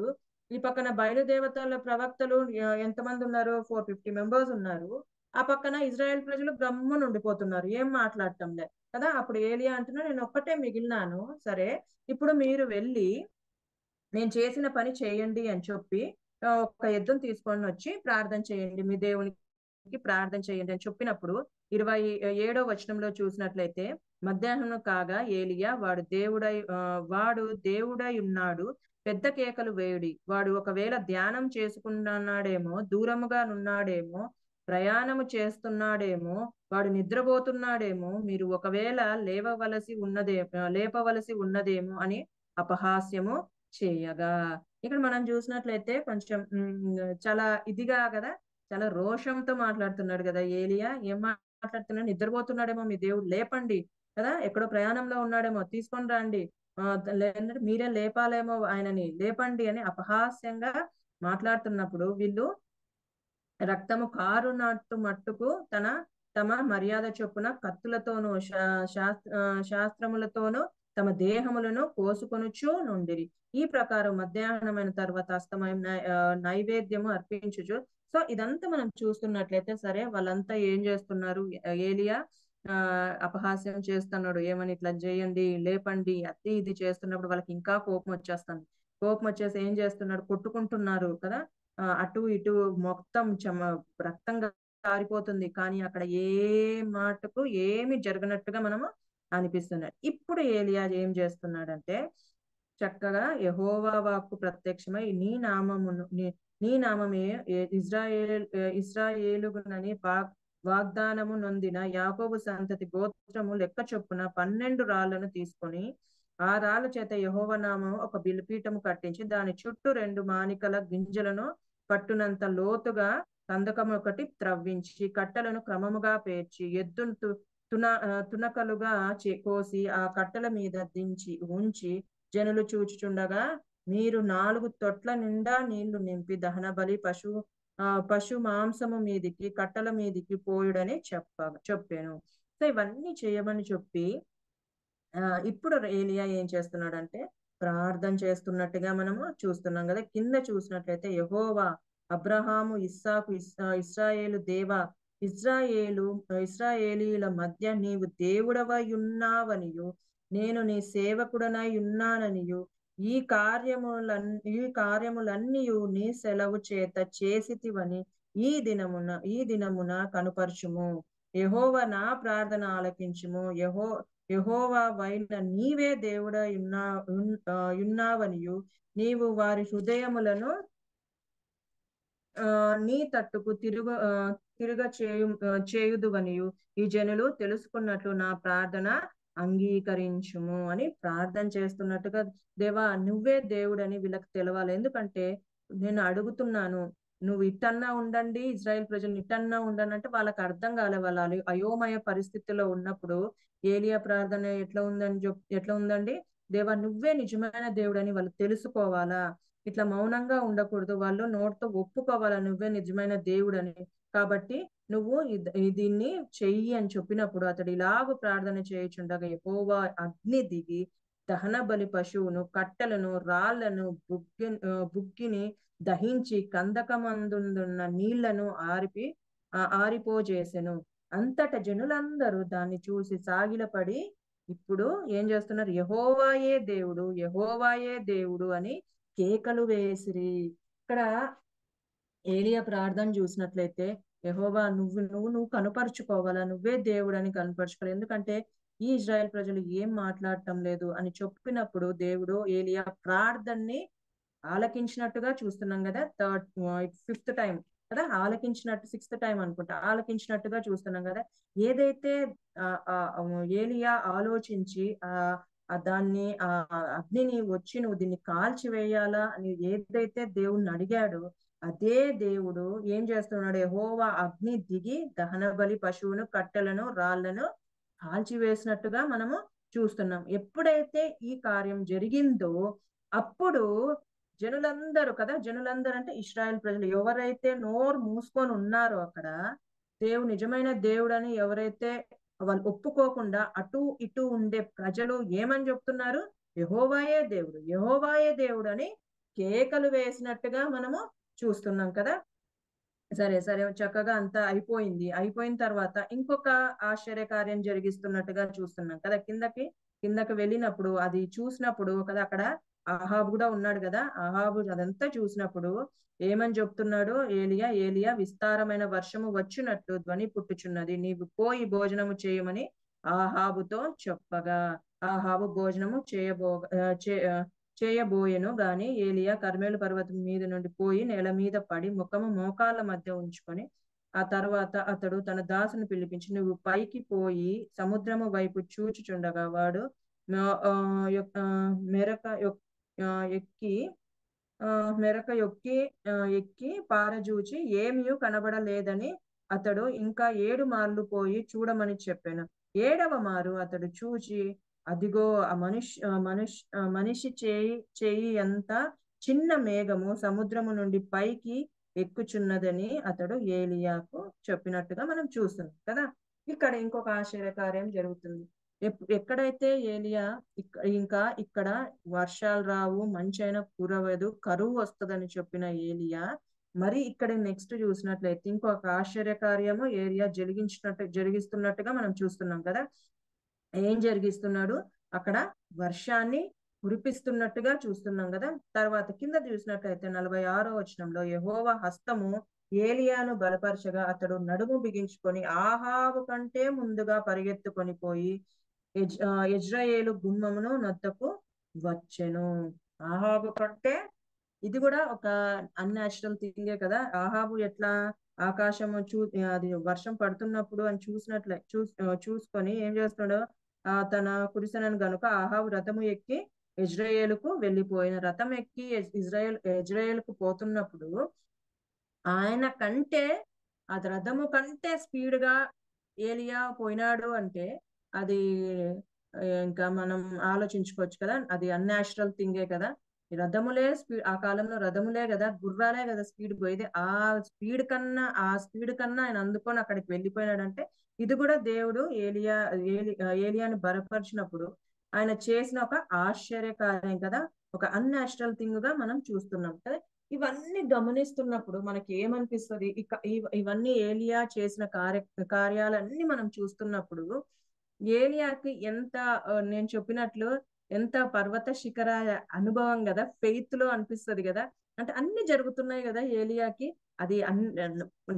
B: ఈ పక్కన బయలుదేవతల ప్రవక్తలు ఎంతమంది ఉన్నారు? 450 మెంబర్స్ ఉన్నారు. ఆ పక్కన ఇజ్రాయెల్ ప్రజలు గమ్మున ఉండిపోతున్నారు, ఏం మాట్లాడటంలే కదా. అప్పుడు ఏలియా అంటున్నా, నేను ఒక్కటే మిగిలినాను, సరే ఇప్పుడు మీరు వెళ్ళి నేను చేసిన పని చేయండి అని చెప్పి ఒక ఎద్దును తీసుకొని వచ్చి ప్రార్థన చేయండి, మీ దేవునికి ప్రార్థన చేయండి అని చెప్పినప్పుడు 27వ వచనంలో చూసినట్లయితే, మధ్యాహ్నం కాగా ఏలియా వాడు దేవుడై ఉన్నాడు, పెద్ద కేకలు వేయుడి, వాడు ఒకవేళ ధ్యానం చేసుకున్నాడేమో, దూరముగా నున్నాడేమో, ప్రయాణము చేస్తున్నాడేమో, వాడు నిద్రపోతున్నాడేమో, మీరు ఒకవేళ లేపవలసి ఉన్నదేమో అని అపహాస్యము చేయగా. ఇక్కడ మనం చూసినట్లయితే కొంచెం చాలా ఇదిగా కదా, చాలా రోషంతో మాట్లాడుతున్నాడు కదా ఏలియా. ఏం మాట్లాడుతున్నాడు? నిద్రపోతున్నాడేమో మీ దేవుడు, లేపండి కదా, ఎక్కడో ప్రయాణంలో ఉన్నాడేమో, తీసుకొని రండి, లేదంటే మీరే లేపాలేమో ఆయనని, లేపండి అని అపహాస్యంగా మాట్లాడుతున్నప్పుడు వీళ్ళు రక్తము కారునట్టు మట్టుకు తమ మర్యాద చొప్పున కత్తులతోనూ శాస్త్రములతోనూ తమ దేహములను కోసుకొనుచు నుండిరి. ఈ ప్రకారం మధ్యాహ్నమైన తర్వాత అస్తమయం నైవేద్యము అర్పించుచు. సో ఇదంతా మనం చూస్తున్నట్లయితే సరే వాళ్ళంతా ఏం చేస్తున్నారు? ఏలియా అపహాస్యం చేస్తున్నాడు, ఏమని ఇట్లా చేయండి, లేపండి, అది ఇది చేస్తున్నప్పుడు వాళ్ళకి ఇంకా కోపం వచ్చేస్తుంది. కోపం వచ్చేసి ఏం చేస్తున్నాడు? కొట్టుకుంటున్నారు కదా. అటు ఇటు మొత్తం రక్తంగా కారిపోతుంది, కానీ అక్కడ ఏ మాటకు ఏమి జరగనట్టుగా మనము అనిపిస్తున్నాడు. ఇప్పుడు ఏలియా ఏం చేస్తున్నాడంటే చక్కగా యెహోవా వాక్కు ప్రత్యక్షమై నీ నామమే ఇశ్రాయేలునని వాగ్దానము నొందిన యాకోబు సంతతి గోత్రము లెక్క చొప్పున 12 రాళ్లను తీసుకొని ఆ రాళ్ల చేత యెహోవా నామం ఒక బలిపీఠము కట్టించి దాని చుట్టూ 2 మానికల గింజలను పట్టునంత లోతుగా కందకం ఒకటి త్రవ్వించి కట్టలను క్రమముగా పేర్చి ఎద్దును తునకలుగా కోసి ఆ కట్టల మీద ఉంచి జనులు చూచుచుండగా మీరు 4 తొట్ల నిండా నీళ్లు నింపి దహన బలి పశు మాంసము మీదికి కట్టల మీదికి పోయుడని చెప్పాను. సో ఇవన్నీ చేయమని చెప్పి ఇప్పుడు ఏలియా ఏం చేస్తున్నాడంటే ప్రార్థన చేస్తున్నట్టుగా మనము చూస్తున్నాం కదా. కింద చూసినట్లయితే యెహోవా అబ్రహాము ఇస్సాకు ఇశ్రాయేలు దేవా ఇశ్రాయేలీయుల మధ్య నీవు దేవుడవై ఉన్నావనియు నేను నీ సేవకుడనై ఉన్నాననియు ఈ కార్యములన్నీయు నీ సెలవు చేత చేసితివని ఈ దినమున కనుపరచుము. యెహోవా నా ప్రార్థన ఆలకించుము. యెహోవా వైన నీవే దేవుడై ఉన్నావనియు నీవు వారి హృదయములను నీ తట్టుకు చేయుదువనియు ఈ జనులు తెలుసుకున్నట్లు నా ప్రార్థన అంగీకరించుము అని ప్రార్థన చేస్తున్నట్టుగా, దేవా నువ్వే దేవుడని వీళ్ళకి తెలవాలి. ఎందుకంటే నేను అడుగుతున్నాను, నువ్వు ఇట్టన్నా ఉండండి, ఇజ్రాయెల్ ప్రజలు ఇట్టన్నా ఉండండి అంటే వాళ్ళకి అర్థం కాలే. వాళ్ళు అయోమయ పరిస్థితిలో ఉన్నప్పుడు ఏలియా ప్రార్థన ఎట్లా ఉందండి, దేవా నువ్వే నిజమైన దేవుడని వాళ్ళు తెలుసుకోవాలా, ఇట్లా మౌనంగా ఉండకూడదు, వాళ్ళు నోటితో ఒప్పుకోవాలా నువ్వే నిజమైన దేవుడని. కాబట్టి నువ్వు దీన్ని చెయ్యి అని చెప్పినప్పుడు అతడు ఇలాగ ప్రార్థన చేయుచుండగా యెహోవా అగ్ని దిగి దహన బలి పశువును, కట్టెలను, రాళ్లను, బుగ్గిని దహించి కందకమందున్న నీళ్లను ఆరిపోజేసెను. అంతట జనులందరూ దాన్ని చూసి సాగిలపడి ఇప్పుడు ఏం చేస్తున్నారు, యెహోవాయే దేవుడు, యెహోవాయే దేవుడు అని కేకలు వేసిరి. ఇక్కడ ఏలియా ప్రార్థన చూసినట్లయితే యెహోవా నువ్వు కనుపరుచుకోవాలా, నువ్వే దేవుడు అని కనుపరుచుకోవాలి. ఎందుకంటే ఈ ఇజ్రాయెల్ ప్రజలు ఏం మాట్లాడటం లేదు అని చెప్పినప్పుడు దేవుడు ఏలియా ప్రార్థనని ఆలకించినట్టుగా చూస్తున్నాం కదా. ఫిఫ్త్ టైం కదా ఆలకించినట్టు, సిక్స్త్ టైం అనుకుంటా ఆలకించినట్టుగా చూస్తున్నాం కదా. ఏదైతే ఏలియా ఆలోచించి దాన్ని అగ్నిని వచ్చి నువ్వు దీన్ని కాల్చివేయాలా అని ఏదైతే దేవుణ్ణి అడిగాడో అదే దేవుడు ఏం చేస్తున్నాడు, యెహోవా అగ్ని దిగి దహన బలి పశువును, కట్టెలను, రాళ్లను కాల్చివేసినట్టుగా మనము చూస్తున్నాం. ఎప్పుడైతే ఈ కార్యం జరిగిందో అప్పుడు జనులందరూ అంటే ఇశ్రాయేల్ ప్రజలు ఎవరైతే నోరు మూసుకొని ఉన్నారో అక్కడ నిజమైన దేవుడని ఎవరైతే వాళ్ళు ఒప్పుకోకుండా అటు ఇటు ఉండే ప్రజలు ఏమని చెప్తున్నారు, యెహోవాయే దేవుడు, యెహోవాయే దేవుడు అని కేకలు వేసినట్టుగా మనము చూస్తున్నాం కదా. సరే చక్కగా అంతా అయిపోయిన తర్వాత ఇంకొక ఆశ్చర్యకార్యం జరిగిస్తున్నట్టుగా చూస్తున్నాం కదా. కిందకి వెళ్ళినప్పుడు అది చూసినప్పుడు కదా అక్కడ ఆహాబు కూడా ఉన్నాడు కదా. ఆహాబు అదంతా చూసినప్పుడు ఏమని చెప్తున్నాడు, ఏలియా విస్తారమైన వర్షము వచ్చినట్టు ధ్వని పుట్టుచున్నది, నీవు పోయి భోజనము చేయమని ఆహాబుతో చెప్పగా ఆహాబు భోజనము చేయబోయెను గాని ఏలియా కర్మేలు పర్వతం మీద నుండి పోయి నేల మీద పడి ముఖము మోకాళ్ళ మధ్య ఉంచుకొని ఆ తర్వాత అతడు తన దాసుని పిలిపించి నువ్వు పైకి పోయి సముద్రము వైపు చూచుచుండగా వాడు ఎక్కి పారజూచి ఏమీ కనబడలేదని అతడు ఇంకా 7 మార్లు పోయి చూడమని చెప్పాను. 7వ మారు అతడు చూచి అదిగో మనిషి చేయి ఎంత చిన్న మేఘము సముద్రము నుండి పైకి ఎక్కుచున్నదని అతడు ఏలియాకు చెప్పినట్టుగా మనం చూస్తున్నాం కదా. ఇక్కడ ఇంకొక ఆశ్చర్యకార్యం జరుగుతుంది. ఎక్కడైతే ఏలియా ఇక్కడ వర్షాలు రావు, మంచైనా కురవదు, కరువు వస్తుందని చెప్పిన ఏలియా మరి ఇక్కడ నెక్స్ట్ చూసినట్లయితే ఇంకొక ఆశ్చర్యకార్యము ఏలియా జరిగిస్తున్నట్టుగా మనం చూస్తున్నాం కదా. ఏం జరిగిస్తున్నాడు, అక్కడ వర్షాన్ని కురిపిస్తున్నట్టుగా చూస్తున్నాం కదా. తర్వాత కింద చూసినట్లయితే 46వ వచనంలో యెహోవా హస్తము ఏలియాను బలపరచగా అతడు నడుము బిగించుకొని ఆహాబు కంటే ముందుగా పరిగెత్తుకొని పోయి యెజ్రెయేలు గుమ్మమును నొద్దకు వచ్చెను. ఆహాబు కంటే ఇది కూడా ఒక అన్యాచురల్ థింగే కదా. ఆహాబు ఎట్లా ఆకాశము అది వర్షం పడుతున్నప్పుడు అని చూసుకొని ఏం చేస్తున్నాడు, తన కురిసెనను గనుక ఆహాబు రథము ఎక్కి యెజ్రెయేలుకు వెళ్ళిపోయిన. రథం ఎక్కి యెజ్రెయేలుకు పోతున్నప్పుడు ఆయన కంటే అది రథము కంటే స్పీడ్ గా ఏలియా పోయినాడు అంటే అది ఇంకా మనం ఆలోచించుకోవచ్చు కదా. అది అన్యాచురల్ థింగే కదా. ఆ కాలంలో రథములే కదా, గుర్రాలే కదా స్పీడ్ పోయేది. ఆ స్పీడ్ కన్నా ఆయన అందుకొని అక్కడికి వెళ్ళిపోయినాడంటే ఇది కూడా దేవుడు ఏలియాని బలపరిచినప్పుడు ఆయన చేసిన ఒక ఆశ్చర్యకార్యం కదా, ఒక అన్యాచురల్ థింగ్ గా మనం చూస్తున్నాం కదా. ఇవన్నీ గమనిస్తున్నప్పుడు మనకి ఏమనిపిస్తుంది? ఇవన్నీ ఏలియా చేసిన కార్యాలన్నీ మనం చూస్తున్నప్పుడు ఏలియాకి ఎంత నేను చెప్పినట్లు ఎంత పర్వత శిఖర అనుభవం కదా, ఫెయిత్ లో అనిపిస్తుంది కదా. అంటే అన్ని జరుగుతున్నాయి కదా ఏలియాకి. అది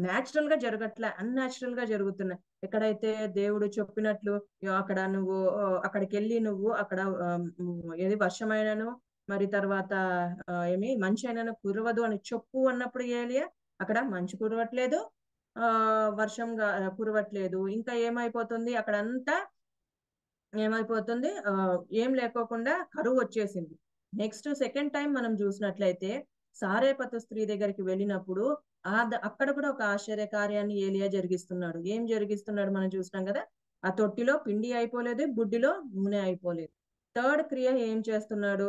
B: న్యాచురల్ గా జరగట్లే, అన్యాచురల్ గా జరుగుతున్నాయి. ఎక్కడైతే దేవుడు చెప్పినట్లు అక్కడ నువ్వు అక్కడికి వెళ్ళి నువ్వు అక్కడ ఏది వర్షమైనను మరి తర్వాత మంచు అయినను కురవదు అని చెప్పు అన్నప్పుడు ఏలియా అక్కడ మంచు కురవట్లేదు, వర్షం కురవట్లేదు. ఇంకా ఏమైపోతుంది అక్కడంతా ఏమైపోతుంది, ఏం లేకోకుండా కరువు వచ్చేసింది. నెక్స్ట్ సెకండ్ టైం మనం చూసినట్లయితే సారేపతు స్త్రీ దగ్గరికి వెళ్ళినప్పుడు అక్కడ కూడా ఒక ఆశ్చర్య కార్యాన్ని ఏలియా జరిగిస్తున్నాడు. ఏం జరిగిస్తున్నాడు మనం చూసినాం కదా. ఆ తొట్టిలో పిండి అయిపోలేదు, బుడ్డిలో నూనె అయిపోలేదు. థర్డ్ క్రియ ఏం చేస్తున్నాడు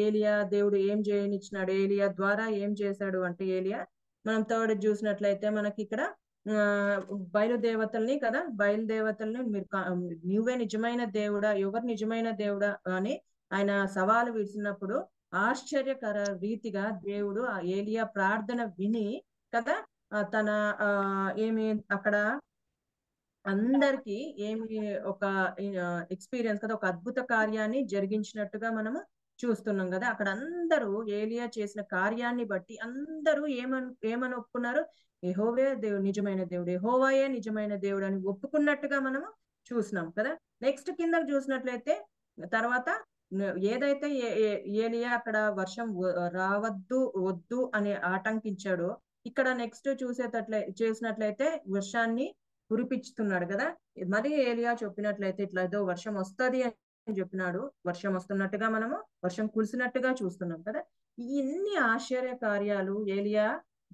B: ఏలియా? దేవుడు ఏం చేయనిచ్చినాడు ఏలియా ద్వారా? ఏం చేశాడు అంటే ఏలియా మనం థర్డ్ చూసినట్లయితే మనకి ఇక్కడ బయలుదేవతల్ని కదా, బయలుదేవతల్ని నువ్వే నిజమైన దేవుడా, ఎవరు నిజమైన దేవుడా అని ఆయన సవాలు విసినప్పుడు ఆశ్చర్యకర రీతిగా దేవుడు ఆ ఏలియా ప్రార్థన విని కదా తన ఏమి అక్కడ అందరికి ఏమి ఒక ఎక్స్పీరియన్స్ కదా, ఒక అద్భుత కార్యాన్ని జరిగించినట్టుగా మనము చూస్తున్నాం కదా. అక్కడ అందరూ ఏలియా చేసిన కార్యాన్ని బట్టి అందరూ ఏమని ఒప్పుకున్నారు? యెహోవే దేవుడు, నిజమైన దేవుడు, యెహోవాయే నిజమైన దేవుడు అని ఒప్పుకున్నట్టుగా మనము చూసినాం కదా. నెక్స్ట్ కిందకు చూసినట్లయితే తర్వాత ఏదైతే ఏలియా అక్కడ వర్షం రావద్దు వద్దు అని ఆటంకించాడో ఇక్కడ నెక్స్ట్ చేసినట్లయితే వర్షాన్ని కురిపిస్తున్నాడు కదా. మరి ఏలియా చెప్పినట్లయితే ఇట్లా ఏదో వర్షం వస్తుంది అని చెప్పినాడు, వర్షం వస్తున్నట్టుగా మనము వర్షం కురిసినట్టుగా చూస్తున్నాం కదా. ఇన్ని ఆశ్చర్య కార్యాలు ఏలియా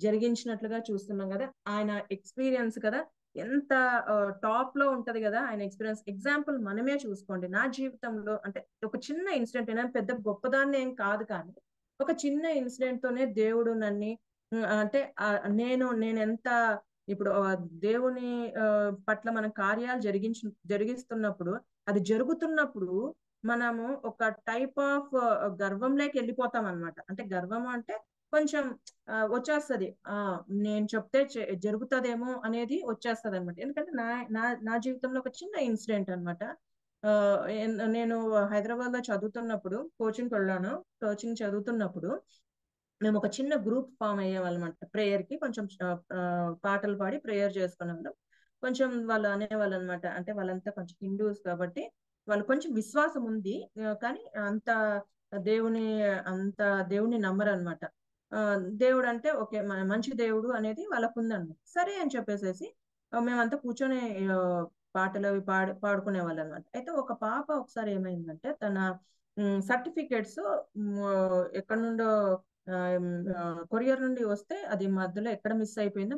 B: జరిగించినట్లుగా చూస్తున్నాం కదా. ఆయన ఎక్స్పీరియన్స్ కదా ఎంత టాప్ లో ఉంటది కదా ఆయన ఎక్స్పీరియన్స్. ఎగ్జాంపుల్ మనమే చూసుకోండి. నా జీవితంలో అంటే ఒక చిన్న ఇన్సిడెంట్, అయినా పెద్ద గొప్పదాన్ని ఏం కాదు, కానీ ఒక చిన్న ఇన్సిడెంట్ తోనే దేవుడు నన్ను అంటే నేను ఎంత ఇప్పుడు దేవుని పట్ల మనం కార్యాలు జరిగిస్తున్నప్పుడు అది జరుగుతున్నప్పుడు మనము ఒక టైప్ ఆఫ్ గర్వంలోకి వెళ్ళిపోతాం అనమాట. అంటే గర్వం అంటే కొంచెం వచ్చేస్తుంది, నేను చెప్తే జరుగుతుందేమో అనేది వచ్చేస్తుంది అనమాట. ఎందుకంటే నా జీవితంలో ఒక చిన్న ఇన్సిడెంట్ అనమాట. నేను హైదరాబాద్ లో చదువుతున్నప్పుడు కోచింగ్ చదువుతున్నప్పుడు మేము ఒక చిన్న గ్రూప్ ఫామ్ అయ్యేవాళ్ళమాట. ప్రేయర్ కి కొంచెం పాటలు పాడి ప్రేయర్ చేసుకునేవాళ్ళం. కొంచెం వాళ్ళు అనేవాళ్ళు అనమాట, అంటే వాళ్ళంతా కొంచెం హిందూస్ కాబట్టి వాళ్ళు కొంచెం విశ్వాసం ఉంది, కానీ అంత దేవుని నమ్మరు అనమాట. దేవుడు అంటే ఓకే మంచి దేవుడు అనేది వాళ్ళకు ఉందన్నమాట. సరే అని చెప్పేసి మేమంతా కూర్చొని పాటలు అవి పాడుకునే వాళ్ళు అనమాట. అయితే ఒక పాప ఒకసారి ఏమైందంటే తన సర్టిఫికేట్స్ ఎక్కడి నుండో కొరియర్ నుండి వస్తే అది మధ్యలో ఎక్కడ మిస్ అయిపోయింది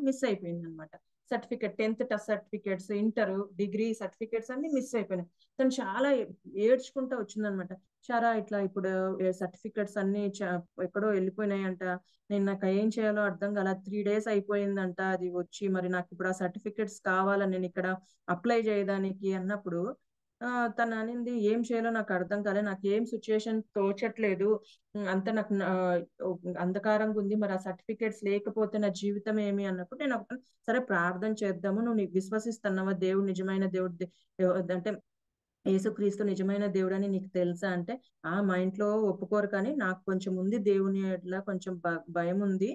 B: అనమాట. Certificate 10th certificates, inter, degree certificates అన్ని మిస్ అయిపోయినాయి. తను చాలా ఏడ్చుకుంటూ వచ్చిందనమాట. చారా ఇట్లా ఇప్పుడు సర్టిఫికేట్స్ అన్ని ఎక్కడో వెళ్ళిపోయినాయంట, నాకు ఏం చేయాలో అర్థం కాల, 3 days అయిపోయిందంట అది వచ్చి, మరి నాకు ఇప్పుడు ఆ సర్టిఫికేట్స్ కావాలని నేను ఇక్కడ అప్లై చేయడానికి అన్నప్పుడు తను అనింది ఏం చేయాలో నాకు అర్థం కాలే, నాకు ఏం సిచ్యుయేషన్ తోచట్లేదు, అంత నాకు అంధకారంగా ఉంది, మరి ఆ సర్టిఫికేట్స్ లేకపోతే నా జీవితం ఏమి అన్నప్పుడు నేను సరే ప్రార్థన చేద్దాము, నువ్వు విశ్వసిస్తున్నావా దేవుడు నిజమైన దేవుడు అంటే యేసుక్రీస్తు నిజమైన దేవుడు అని నీకు తెలుసా అంటే మా ఇంట్లో ఒప్పుకోరు, కానీ నాకు కొంచెం ఉంది దేవుని ఎట్లా కొంచెం భయం ఉంది,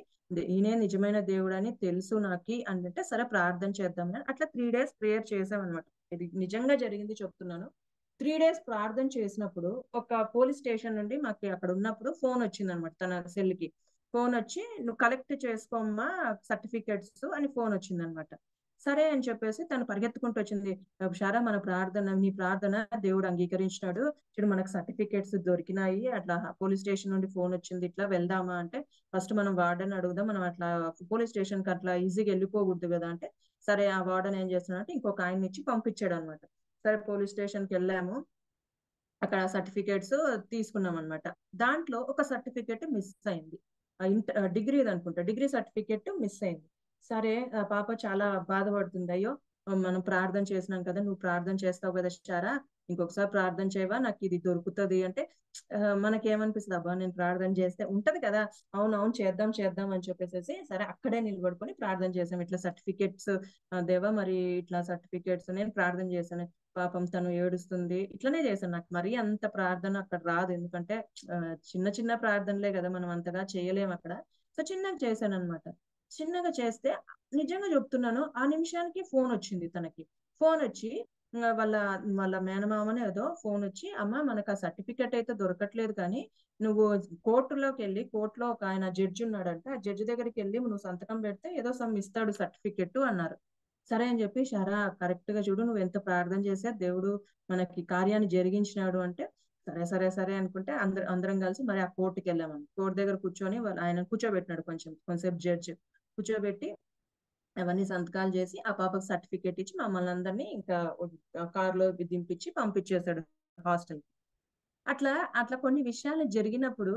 B: ఈయనే నిజమైన దేవుడు అని తెలుసు నాకు అంటే సరే ప్రార్థన చేద్దామని అట్లా 3 days ప్రేయర్ చేసామన్నమాట. ఇది నిజంగా జరిగింది చెప్తున్నాను. 3 days ప్రార్థన చేసినప్పుడు ఒక పోలీస్ స్టేషన్ నుండి మాకు అక్కడ ఉన్నప్పుడు ఫోన్ వచ్చింది అనమాట. తన సెల్ కి ఫోన్ వచ్చి నువ్వు కలెక్ట్ చేసుకోమ్మా సర్టిఫికేట్స్ అని ఫోన్ వచ్చింది అనమాట. సరే అని చెప్పేసి తను పరిగెత్తుకుంటూ వచ్చింది. షారా నీ ప్రార్థన దేవుడు అంగీకరించినాడు, చూడు మనకు సర్టిఫికేట్స్ దొరికినాయి, అట్లా పోలీస్ స్టేషన్ నుండి ఫోన్ వచ్చింది, ఇట్లా వెళ్దామా అంటే ఫస్ట్ మనం వార్డెన్ అడుగుదాం, మనం అట్లా పోలీస్ స్టేషన్ కి అట్లా ఈజీగా వెళ్ళిపోకూడదు కదా అంటే సరే ఆ వార్డెన్ ఏం చేస్తున్నాడంటే ఇంకొక ఆయన ఇచ్చి పంపించాడు అనమాట. సరే పోలీస్ స్టేషన్ కి వెళ్ళాము, అక్కడ సర్టిఫికేట్స్ తీసుకున్నాం అనమాట. దాంట్లో ఒక సర్టిఫికేట్ మిస్ అయింది, డిగ్రీది అనుకుంటా, డిగ్రీ సర్టిఫికేట్ మిస్ అయింది. సరే పాప చాలా బాధపడుతుంది, అయ్యో మనం ప్రార్థన చేసినాం కదా, నువ్వు ప్రార్థన చేస్తావు కదా షారా, ఇంకొకసారి ప్రార్థన చేయవా, నాకు ఇది దొరుకుతుంది అంటే మనకేమనిపిస్తుంది, అబ్బా నేను ప్రార్థన చేస్తే ఉంటది కదా, అవునవును చేద్దాం చేద్దాం అని చెప్పేసి సరే అక్కడే నిలబడుకొని ప్రార్థన చేసాం. ఇట్లా సర్టిఫికెట్స్ దేవా మరి ఇట్లా సర్టిఫికెట్స్ నేను ప్రార్థన చేశాను, పాపం తను ఏడుస్తుంది, ఇట్లనే చేశాను. నాకు మరీ అంత ప్రార్థన అక్కడ రాదు, ఎందుకంటే చిన్న చిన్న ప్రార్థనలే కదా, మనం అంతగా చేయలేము అక్కడ. సో చిన్నగా చేశాను అనమాట. చిన్నగా చేస్తే నిజంగా చెప్తున్నాను, ఆ నిమిషానికి ఫోన్ వచ్చింది తనకి. ఫోన్ వచ్చి వాళ్ళ వాళ్ళ మేనమామని ఏదో ఫోన్ వచ్చి, అమ్మ మనకు ఆ సర్టిఫికెట్ అయితే దొరకట్లేదు, కానీ నువ్వు కోర్టులోకి వెళ్ళి, కోర్టులో ఒక ఆయన జడ్జి ఉన్నాడంటే ఆ జడ్జి దగ్గరికి వెళ్ళి నువ్వు సంతకం పెడితే ఏదో సమ్ ఇస్తాడు సర్టిఫికెట్ అన్నారు. సరే అని చెప్పి, షరా కరెక్ట్ గా చూడు, నువ్వు ఎంత ప్రార్థన చేసా దేవుడు మనకి కార్యాన్ని జరిగించినాడు అంటే, సరే సరే సరే అనుకుంటే అందరం కలిసి మరి ఆ కోర్టుకి వెళ్ళామని. కోర్టు దగ్గర కూర్చొని ఆయన కూర్చోబెట్టినాడు, కొంచెంసేపు జడ్జి కూర్చోబెట్టి అవన్నీ సంతకాలు చేసి ఆ పాపకు సర్టిఫికేట్ ఇచ్చి మమ్మల్ని అందరినీ ఇంకా కారులో దింపించి పంపించేశాడు హాస్టల్. అట్లా అట్లా కొన్ని విషయాలు జరిగినప్పుడు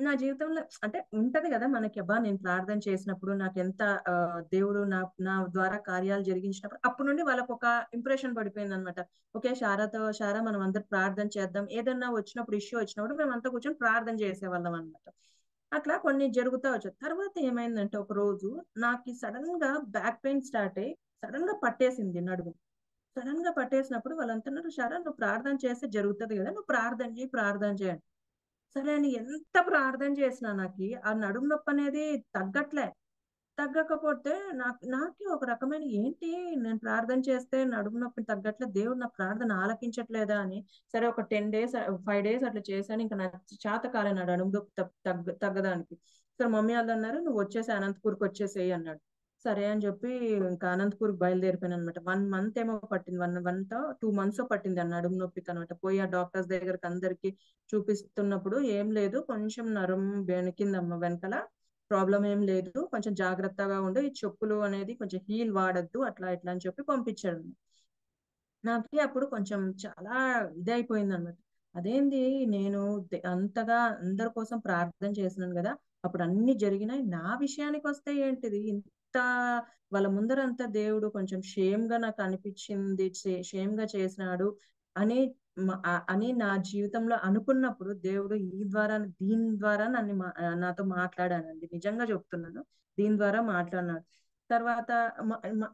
B: నా జీవితంలో అంటే ఉంటది కదా మనకి, అబ్బా నేను ప్రార్థన చేసినప్పుడు నాకు ఎంత దేవుడు నా ద్వారా కార్యాలు జరిగించినప్పుడు అప్పటి నుండి వాళ్ళకు ఒక ఇంప్రెషన్ పడిపోయింది అనమాట. ఓకే, షారా మనం అందరు ప్రార్థన చేద్దాం, ఏదన్నా వచ్చినప్పుడు ఇష్యూ వచ్చినప్పుడు మేము అంతా కూర్చొని ప్రార్థన చేసేవాళ్ళం అనమాట. అట్లా కొన్ని జరుగుతా వచ్చాయి. తర్వాత ఏమైందంటే ఒక రోజు నాకు సడన్ గా బ్యాక్ పెయిన్ స్టార్ట్ అయ్యి సడన్ గా పట్టేసింది నడుము. సడన్ గా పట్టేసినప్పుడు వాళ్ళు అంటున్నారు, షారా నువ్వు ప్రార్థన చేస్తే జరుగుతుంది కదా, నువ్వు ప్రార్థన చేయండి. సరే అని ఎంత ప్రార్థన చేసినా నాకు ఆ నడుము నొప్పి అనేది తగ్గకపోతే నాకే ఒక రకమైన ఏంటి, నేను ప్రార్థన చేస్తే నడుము నొప్పి తగ్గట్లే, దేవుడు నా ప్రార్థన ఆలకించట్లేదా అని. సరే ఒక 10 days 5 days అట్లా చేశాను, ఇంకా నాకు చేత కాలే నా నడుము నొప్పి తగ్గడానికి. సరే మమ్మీ వాళ్ళు అన్నారు, నువ్వు వచ్చేసి అనంతపూర్కి వచ్చేసేయి అన్నాడు. సరే అని చెప్పి ఇంకా అనంతపూర్కి బయలుదేరిపోయాను అనమాట. 1 month ఏమో పట్టింది, 2 months పట్టింది ఆ నడుము నొప్పికి అనమాట. పోయి ఆ డాక్టర్స్ దగ్గరికి అందరికి చూపిస్తున్నప్పుడు ఏం లేదు, కొంచెం నరం బెణికిందమ్మ వెనకాల, ప్రాబ్లం ఏం లేదు, కొంచెం జాగ్రత్తగా ఉండు, ఈ చెప్పులు అనేది కొంచెం హీల్ వాడద్దు అట్లా ఇట్లా అని చెప్పి పంపించాడు. నాకు అప్పుడు కొంచెం చాలా ఇదైపోయింది అనమాట. అదేంది, నేను అంతగా అందరి కోసం ప్రార్థన చేసినాను కదా, అప్పుడు అన్ని జరిగినాయి, నా విషయానికి వస్తే ఏంటిది ఇంత, వాళ్ళ ముందరంతా దేవుడు కొంచెం షేమ్ గా నాకు అనిపించింది, షేమ్ గా చేసినాడు అని అని నా జీవితంలో అనుకున్నప్పుడు దేవుడు దీని ద్వారా నాతో మాట్లాడానండి, నిజంగా చెప్తున్నాను, దీని ద్వారా మాట్లాడినాడు. తర్వాత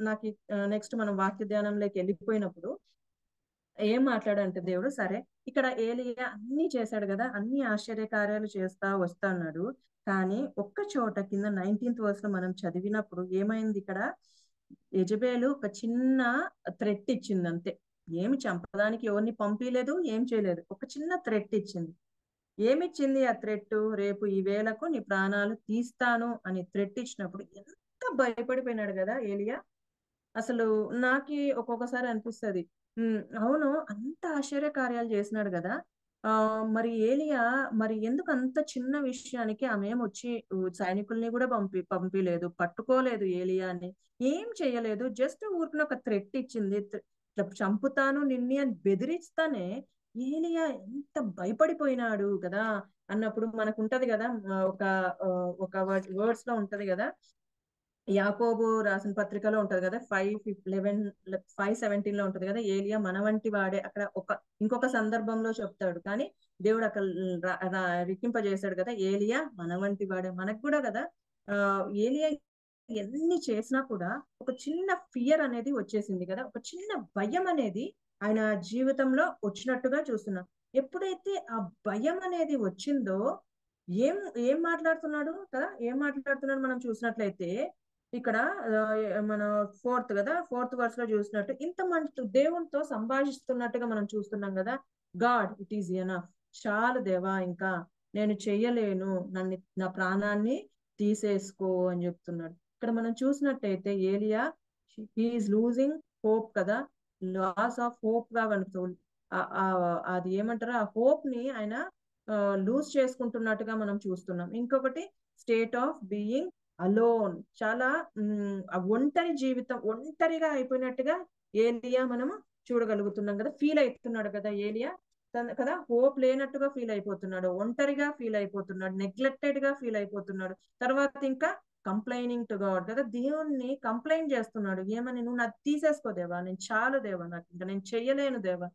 B: నాకు నెక్స్ట్ మనం వాక్య ధ్యానంలోకి వెళ్ళిపోయినప్పుడు ఏం మాట్లాడంటే దేవుడు, సరే ఇక్కడ ఏలియా అన్ని చేశాడు కదా, అన్ని ఆశ్చర్య కార్యాలు చేస్తా వస్తా అన్నాడు, కానీ ఒక్క చోట కింద 19th verse లో మనం చదివినప్పుడు ఏమైంది, ఇక్కడ యెజబేలు ఒక చిన్న థ్రెట్ ఇచ్చింది అంతే, ఏమి చంపడానికి ఎవరిని పంపించలేదు, ఏం చేయలేదు, ఒక చిన్న థ్రెట్ ఇచ్చింది. ఏమిచ్చింది ఆ థ్రెట్, రేపు ఈ వేళకు నీ ప్రాణాలు తీస్తాను అని థ్రెట్ ఇచ్చినప్పుడు ఎంత భయపడిపోయినాడు కదా ఏలియా. అసలు నాకి ఒక్కొక్కసారి అనిపిస్తది, అవును అంత ఆశ్చర్య కార్యాలు చేసినాడు కదా, మరి ఏలియా మరి ఎందుకు అంత చిన్న విషయానికి ఆమె వచ్చి సైనికుల్ని కూడా పంపిలేదు, పట్టుకోలేదు ఏలియాని, ఏం చేయలేదు, జస్ట్ ఊరికి ఒక థ్రెట్ ఇచ్చింది, ఇట్లా చంపుతాను నిన్ని అని బెదిరిస్తానే ఏలియా ఎంత భయపడిపోయినాడు కదా అన్నప్పుడు మనకు ఉంటది కదా, ఒక వర్డ్స్ లో ఉంటది కదా, యాకోబు రాసిన పత్రికలో ఉంటది కదా, 5:17 లో ఉంటది కదా, ఏలియా మన వంటి వాడే, అక్కడ ఇంకొక సందర్భంలో చెప్తాడు, కానీ దేవుడు అక్కడ రిక్కింపజేశాడు కదా, ఏలియా మన వంటి వాడే, మనకు కూడా కదా. ఏలియా ఎన్ని చేసినా కూడా ఒక చిన్న ఫియర్ అనేది వచ్చేసింది కదా, ఒక చిన్న భయం అనేది ఆయన జీవితంలో వచ్చినట్టుగా చూస్తున్నాం. ఎప్పుడైతే ఆ భయం అనేది వచ్చిందో ఏం ఏం మాట్లాడుతున్నాడు కదా, ఏం మాట్లాడుతున్నాడు మనం చూసినట్లయితే ఇక్కడ మన 4th verse లో చూసినట్టు ఇంత మంచి దేవునితో సంభాషిస్తున్నట్టుగా మనం చూస్తున్నాం కదా, గాడ్ ఇట్ ఈస్ ఎనఫ్, చాలు దేవా, ఇంకా నేను చెయ్యలేను, నా ప్రాణాన్ని తీసేసుకో అని చెప్తున్నాడు. ఇక్కడ మనం చూసినట్టయితే ఏలియా హీఈస్ లూజింగ్ హోప్ కదా, లాస్ ఆఫ్ హోప్ గా అది ఏమంటారు, ఆ హోప్ ని ఆయన లూజ్ చేసుకుంటున్నట్టుగా మనం చూస్తున్నాం. ఇంకొకటి స్టేట్ ఆఫ్ బీయింగ్ అలోన్, చాలా ఒంటరి జీవితం, ఒంటరిగా అయిపోయినట్టుగా ఏలియా మనము చూడగలుగుతున్నాం కదా, ఫీల్ అవుతున్నాడు కదా ఏలియా కదా, హోప్ లేనట్టుగా ఫీల్ అయిపోతున్నాడు, ఒంటరిగా ఫీల్ అయిపోతున్నాడు, నెగ్లెక్టెడ్ గా ఫీల్ అయిపోతున్నాడు. తర్వాత ఇంకా కంప్లైనింగ్ టు గాడ్ కదా, దేవుణ్ణి కంప్లైంట్ చేస్తున్నాడు, ఏమని, నువ్వు నాకు తీసేసుకో దేవా, నేను చాలు దేవా, నాకు ఇంకా నేను చెయ్యలేను దేవా,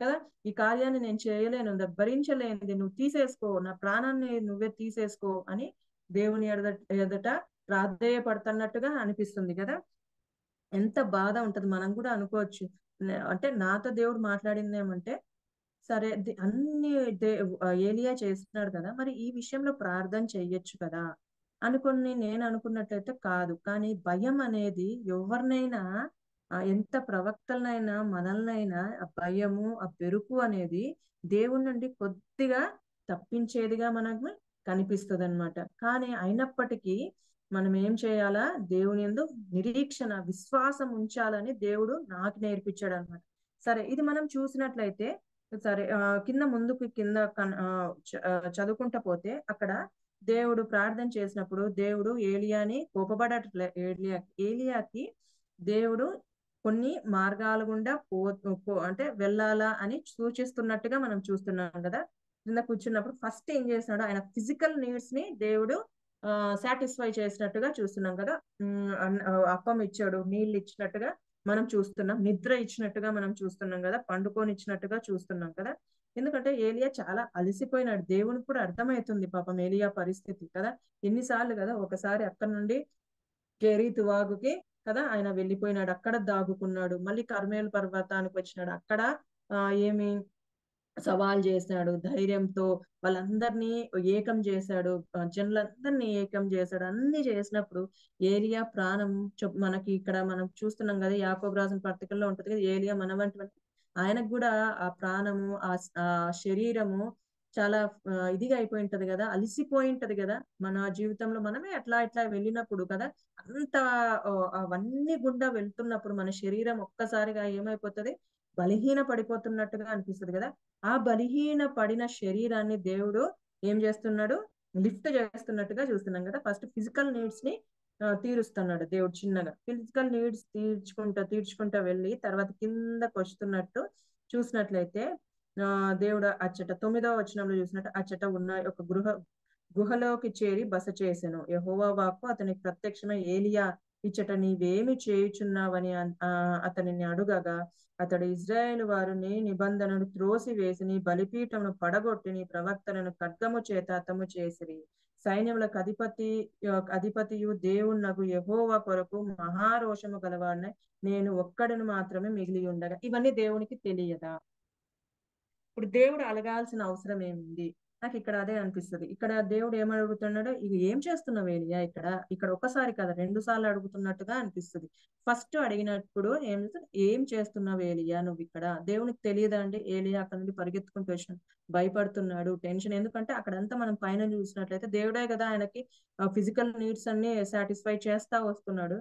B: కదా, ఈ కార్యాన్ని నేను చేయలేను, భరించలేనిది నువ్వు తీసేసుకో, నా ప్రాణాన్ని నువ్వే తీసేసుకో అని దేవుని ఎదుట ప్రాధేయపడుతున్నట్టుగా అనిపిస్తుంది కదా. ఎంత బాధ ఉంటది. మనం కూడా అనుకోవచ్చు, అంటే నాతో దేవుడు మాట్లాడింది ఏమంటే, సరే అన్ని ఏలియా చేస్తున్నాడు కదా, మరి ఈ విషయంలో ప్రార్థన చెయ్యొచ్చు కదా అనుకుని నేను అనుకున్నట్లయితే కాదు. కానీ భయం అనేది ఎవరినైనా, ఎంత ప్రవక్తలనైనా మనల్నైనా ఆ భయము, ఆ బెరుకు అనేది దేవుని నుండి కొద్దిగా తప్పించేదిగా మనకు కనిపిస్తుంది అనమాట. కానీ అయినప్పటికీ మనం ఏం చేయాలా, దేవుని యందు నిరీక్షణ, విశ్వాసం ఉంచాలని దేవుడు నాకు నేర్పించాడు అనమాట. సరే, ఇది మనం చూసినట్లయితే, సరే కింద ముందుకు కింద చదువుకుంటా పోతే అక్కడ దేవుడు ప్రార్థన చేసినప్పుడు దేవుడు ఏలియాని కోపపడట్లే. ఏలియాకి దేవుడు కొన్ని మార్గాల గుండా అంటే వెళ్ళాలా అని సూచిస్తున్నట్టుగా మనం చూస్తున్నాం కదా. కింద కూర్చున్నప్పుడు ఫస్ట్ ఏం చేస్తున్నాడు, ఆయన ఫిజికల్ నీడ్స్ ని దేవుడు సాటిస్ఫై చేసినట్టుగా చూస్తున్నాం కదా. అప్పం ఇచ్చాడు, నీళ్ళు ఇచ్చినట్టుగా మనం చూస్తున్నాం, నిద్ర ఇచ్చినట్టుగా మనం చూస్తున్నాం కదా, పండుకొని ఇచ్చినట్టుగా చూస్తున్నాం కదా. ఎందుకంటే ఏలియా చాలా అలసిపోయినాడు. దేవునికి కూడా అర్థమవుతుంది పాపం ఏలియా పరిస్థితి కదా. ఎన్నిసార్లు కదా, ఒకసారి అక్కడ నుండి కెరీతు వాగుకి కదా ఆయన వెళ్ళిపోయినాడు, అక్కడ దాగుకున్నాడు. మళ్ళీ కర్మేలు పర్వతానికి వచ్చినాడు, అక్కడ ఏమి సవాల్ చేశాడు, ధైర్యంతో వాళ్ళందరినీ ఏకం చేశాడు, జనులందరినీ ఏకం చేశాడు. అన్ని చేసినప్పుడు ఏలియా ప్రాణం మనకి ఇక్కడ మనం చూస్తున్నాం కదా, యాకోబు రాసిన పత్రికల్లో ఉంటది కదా, ఏలియా మన వంటి ఆయనకు కూడా ఆ ప్రాణము, ఆ శరీరము చాలా ఇదిగా అయిపోయి ఉంటది కదా, అలిసిపోయి ఉంటది కదా. మన జీవితంలో మనమే అట్లా ఇట్లా వెళ్ళినప్పుడు కదా, అంత అవన్నీ గుండా వెళ్తున్నప్పుడు మన శరీరం ఒక్కసారిగా ఏమైపోతుంది, బలహీన పడిపోతున్నట్టుగా అనిపిస్తుంది కదా. ఆ బలహీన పడిన శరీరాన్ని దేవుడు ఏం చేస్తున్నాడు, లిఫ్ట్ చేస్తున్నట్టుగా చూస్తున్నాం కదా. ఫస్ట్ ఫిజికల్ నీడ్స్ ని తీరుస్తున్నాడు దేవుడు చిన్నగా. ఫిజికల్ నీడ్స్ తీర్చుకుంటా వెళ్ళి తర్వాత కిందకు వస్తున్నట్టు చూసినట్లయితే దేవుడు అచ్చట 9వ వచనంలో చూసినట్టు అచ్చట ఉన్న ఒక గుహలోకి చేరి బస చేసెను. యెహోవా వాక్కు అతనికి ప్రత్యక్షమై, ఏలియా ఇచ్చట నీవేమి చేయుచున్నావని అతనిని అడుగగా, అతడు ఇజ్రాయేలు వారు నీ నిబంధనను త్రోసివేసి నీ బలిపీఠమును పడగొట్టి నీ ప్రవక్తలను ఖడ్గము చేత హతము చేసిరి. సైన్యములకు అధిపతియు దేవునగు యెహోవా కొరకు మహారోషము గలవాడిన నేను ఒక్కడును మాత్రమే మిగిలి ఉండగా. ఇవన్నీ దేవునికి తెలియదా? ఇప్పుడు దేవుడు అలగాల్సిన అవసరం ఏముంది? నాకు ఇక్కడ అదే అనిపిస్తుంది. ఇక్కడ దేవుడు ఏమడుగుతున్నాడో, ఇది ఏం చేస్తున్నావు ఏలియా, ఇక్కడ ఒకసారి కదా 2 సార్లు అడుగుతున్నట్టుగా అనిపిస్తుంది. ఫస్ట్ అడిగినప్పుడు ఏం చేస్తున్నావు ఏలియా నువ్వు ఇక్కడ? దేవునికి తెలియదా అండి? ఏలియా అక్కడ నుండి పరిగెత్తుకుంటూ వచ్చిన భయపడుతున్నాడు, టెన్షన్. ఎందుకంటే అక్కడంతా మనం పైన చూసినట్లయితే దేవుడే కదా ఆయనకి ఫిజికల్ నీడ్స్ అన్ని సాటిస్ఫై చేస్తా వస్తున్నాడు.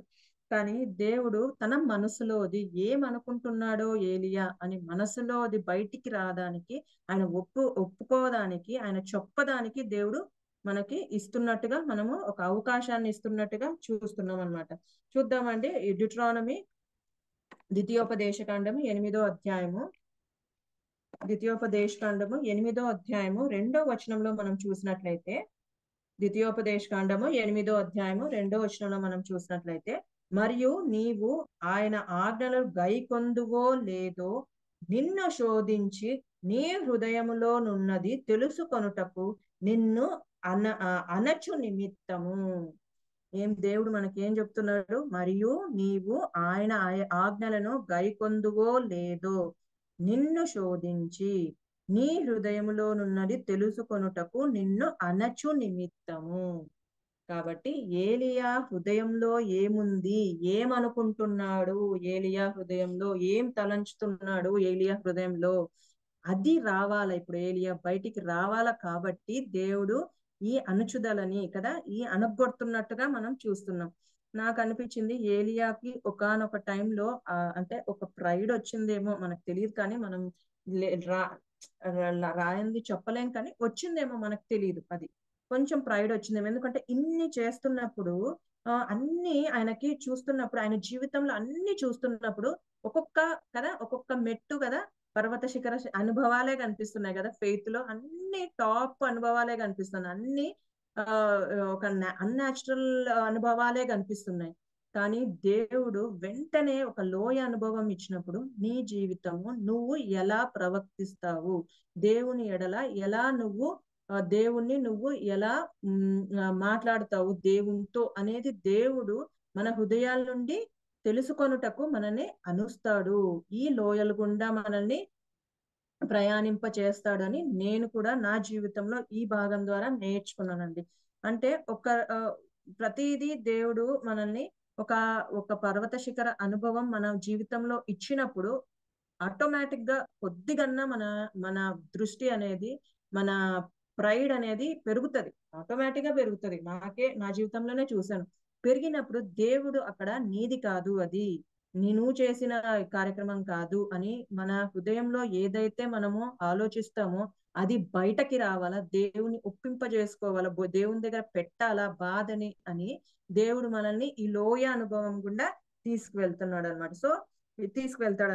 B: కానీ దేవుడు తన మనసులోది ఏమనుకుంటున్నాడో ఏలియా అని మనసులోది బయటికి రావడానికి, ఆయన ఒప్పుకోవడానికి, ఆయన చెప్పడానికి దేవుడు మనకి ఇస్తున్నట్టుగా, మనము ఒక అవకాశాన్ని ఇస్తున్నట్టుగా చూస్తున్నాం అన్నమాట. చూద్దామండి ఈ డ్యూటెరోనమీ ద్వితీయోపదేశకాండము 8వ అధ్యాయము. ద్వితీయోపదేశకాండము 8వ అధ్యాయము 2వ వచనంలో మనం చూసినట్లయితే, ద్వితీయోపదేశకాండము 8వ అధ్యాయము 2వ వచనంలో మనం చూసినట్లయితే, మరియు నీవు ఆయన ఆజ్ఞలు గైకొందువో లేదో నిన్ను శోధించి నీ హృదయములోనున్నది తెలుసుకొనుటకు నిన్ను అనచు నిమిత్తము. దేవుడు మనకేం చెప్తున్నాడు? మరియు నీవు ఆయన ఆజ్ఞలను గైకొందువో లేదో నిన్ను శోధించి నీ హృదయములోనున్నది తెలుసుకొనుటకు నిన్ను అనచు నిమిత్తము. కాబట్టి ఏలియా హృదయంలో ఏముంది, ఏమనుకుంటున్నాడు, ఏలియా హృదయంలో ఏం తలంచుతున్నాడు, ఏలియా హృదయంలో అది రావాలా. ఇప్పుడు ఏలియా బయటికి రావాలా. కాబట్టి దేవుడు ఈ అణుచుదలని కదా, ఈ అనగొడుతున్నట్టుగా మనం చూస్తున్నాం. నాకు అనిపించింది ఏలియాకి ఒకానొక టైంలో అంటే ఒక ప్రైడ్ వచ్చిందేమో, మనకు తెలియదు. కానీ మనం రాయింది చెప్పలేం, కానీ వచ్చిందేమో మనకు తెలియదు. అది కొంచెం ప్రైడ్ వచ్చిందేమో. ఎందుకంటే ఇన్ని చేస్తున్నప్పుడు, అన్ని ఆయనకి చూస్తున్నప్పుడు, ఆయన జీవితంలో అన్ని చూస్తున్నప్పుడు ఒక్కొక్క మెట్టు కదా, పర్వత శిఖర అనుభవాలే కనిపిస్తున్నాయి కదా. ఫెయిత్ లో అన్ని టాప్ అనుభవాలే కనిపిస్తున్నాయి, అన్ని ఒక అన్యాచురల్ అనుభవాలే కనిపిస్తున్నాయి. కానీ దేవుడు వెంటనే ఒక లోయ అనుభవం ఇచ్చినప్పుడు నీ జీవితము నువ్వు ఎలా ప్రవర్తిస్తావు, దేవుని ఎడల ఎలా నువ్వు దేవుణ్ణి నువ్వు ఎలా మాట్లాడతావు దేవునితో అనేది దేవుడు మన హృదయాల నుండి తెలుసుకొనుటకు మనల్ని అనుస్తాడు. ఈ లోయల గుండా మనల్ని ప్రయాణింప చేస్తాడని నేను కూడా నా జీవితంలో ఈ భాగం ద్వారా నేర్చుకున్నానండి. అంటే ప్రతిదీ దేవుడు మనల్ని ఒక పర్వత శిఖర అనుభవం మన జీవితంలో ఇచ్చినప్పుడు ఆటోమేటిక్ గా కొద్దిగన్నా మన దృష్టి అనేది, మన ప్రైడ్ అనేది పెరుగుతుంది. ఆటోమేటిక్ గా పెరుగుతుంది. నా జీవితంలోనే చూశాను. పెరిగినప్పుడు దేవుడు అక్కడ నీది కాదు, అది నువ్వు చేసిన కార్యక్రమం కాదు అని మన హృదయంలో ఏదైతే మనము ఆలోచిస్తామో అది బయటకి రావాలా, దేవుని ఒప్పింపజేసుకోవాలా, దేవుని దగ్గర పెట్టాలా బాధని అని దేవుడు మనల్ని ఈ లోయ అనుభవం గుండా తీసుకువెళ్తాడు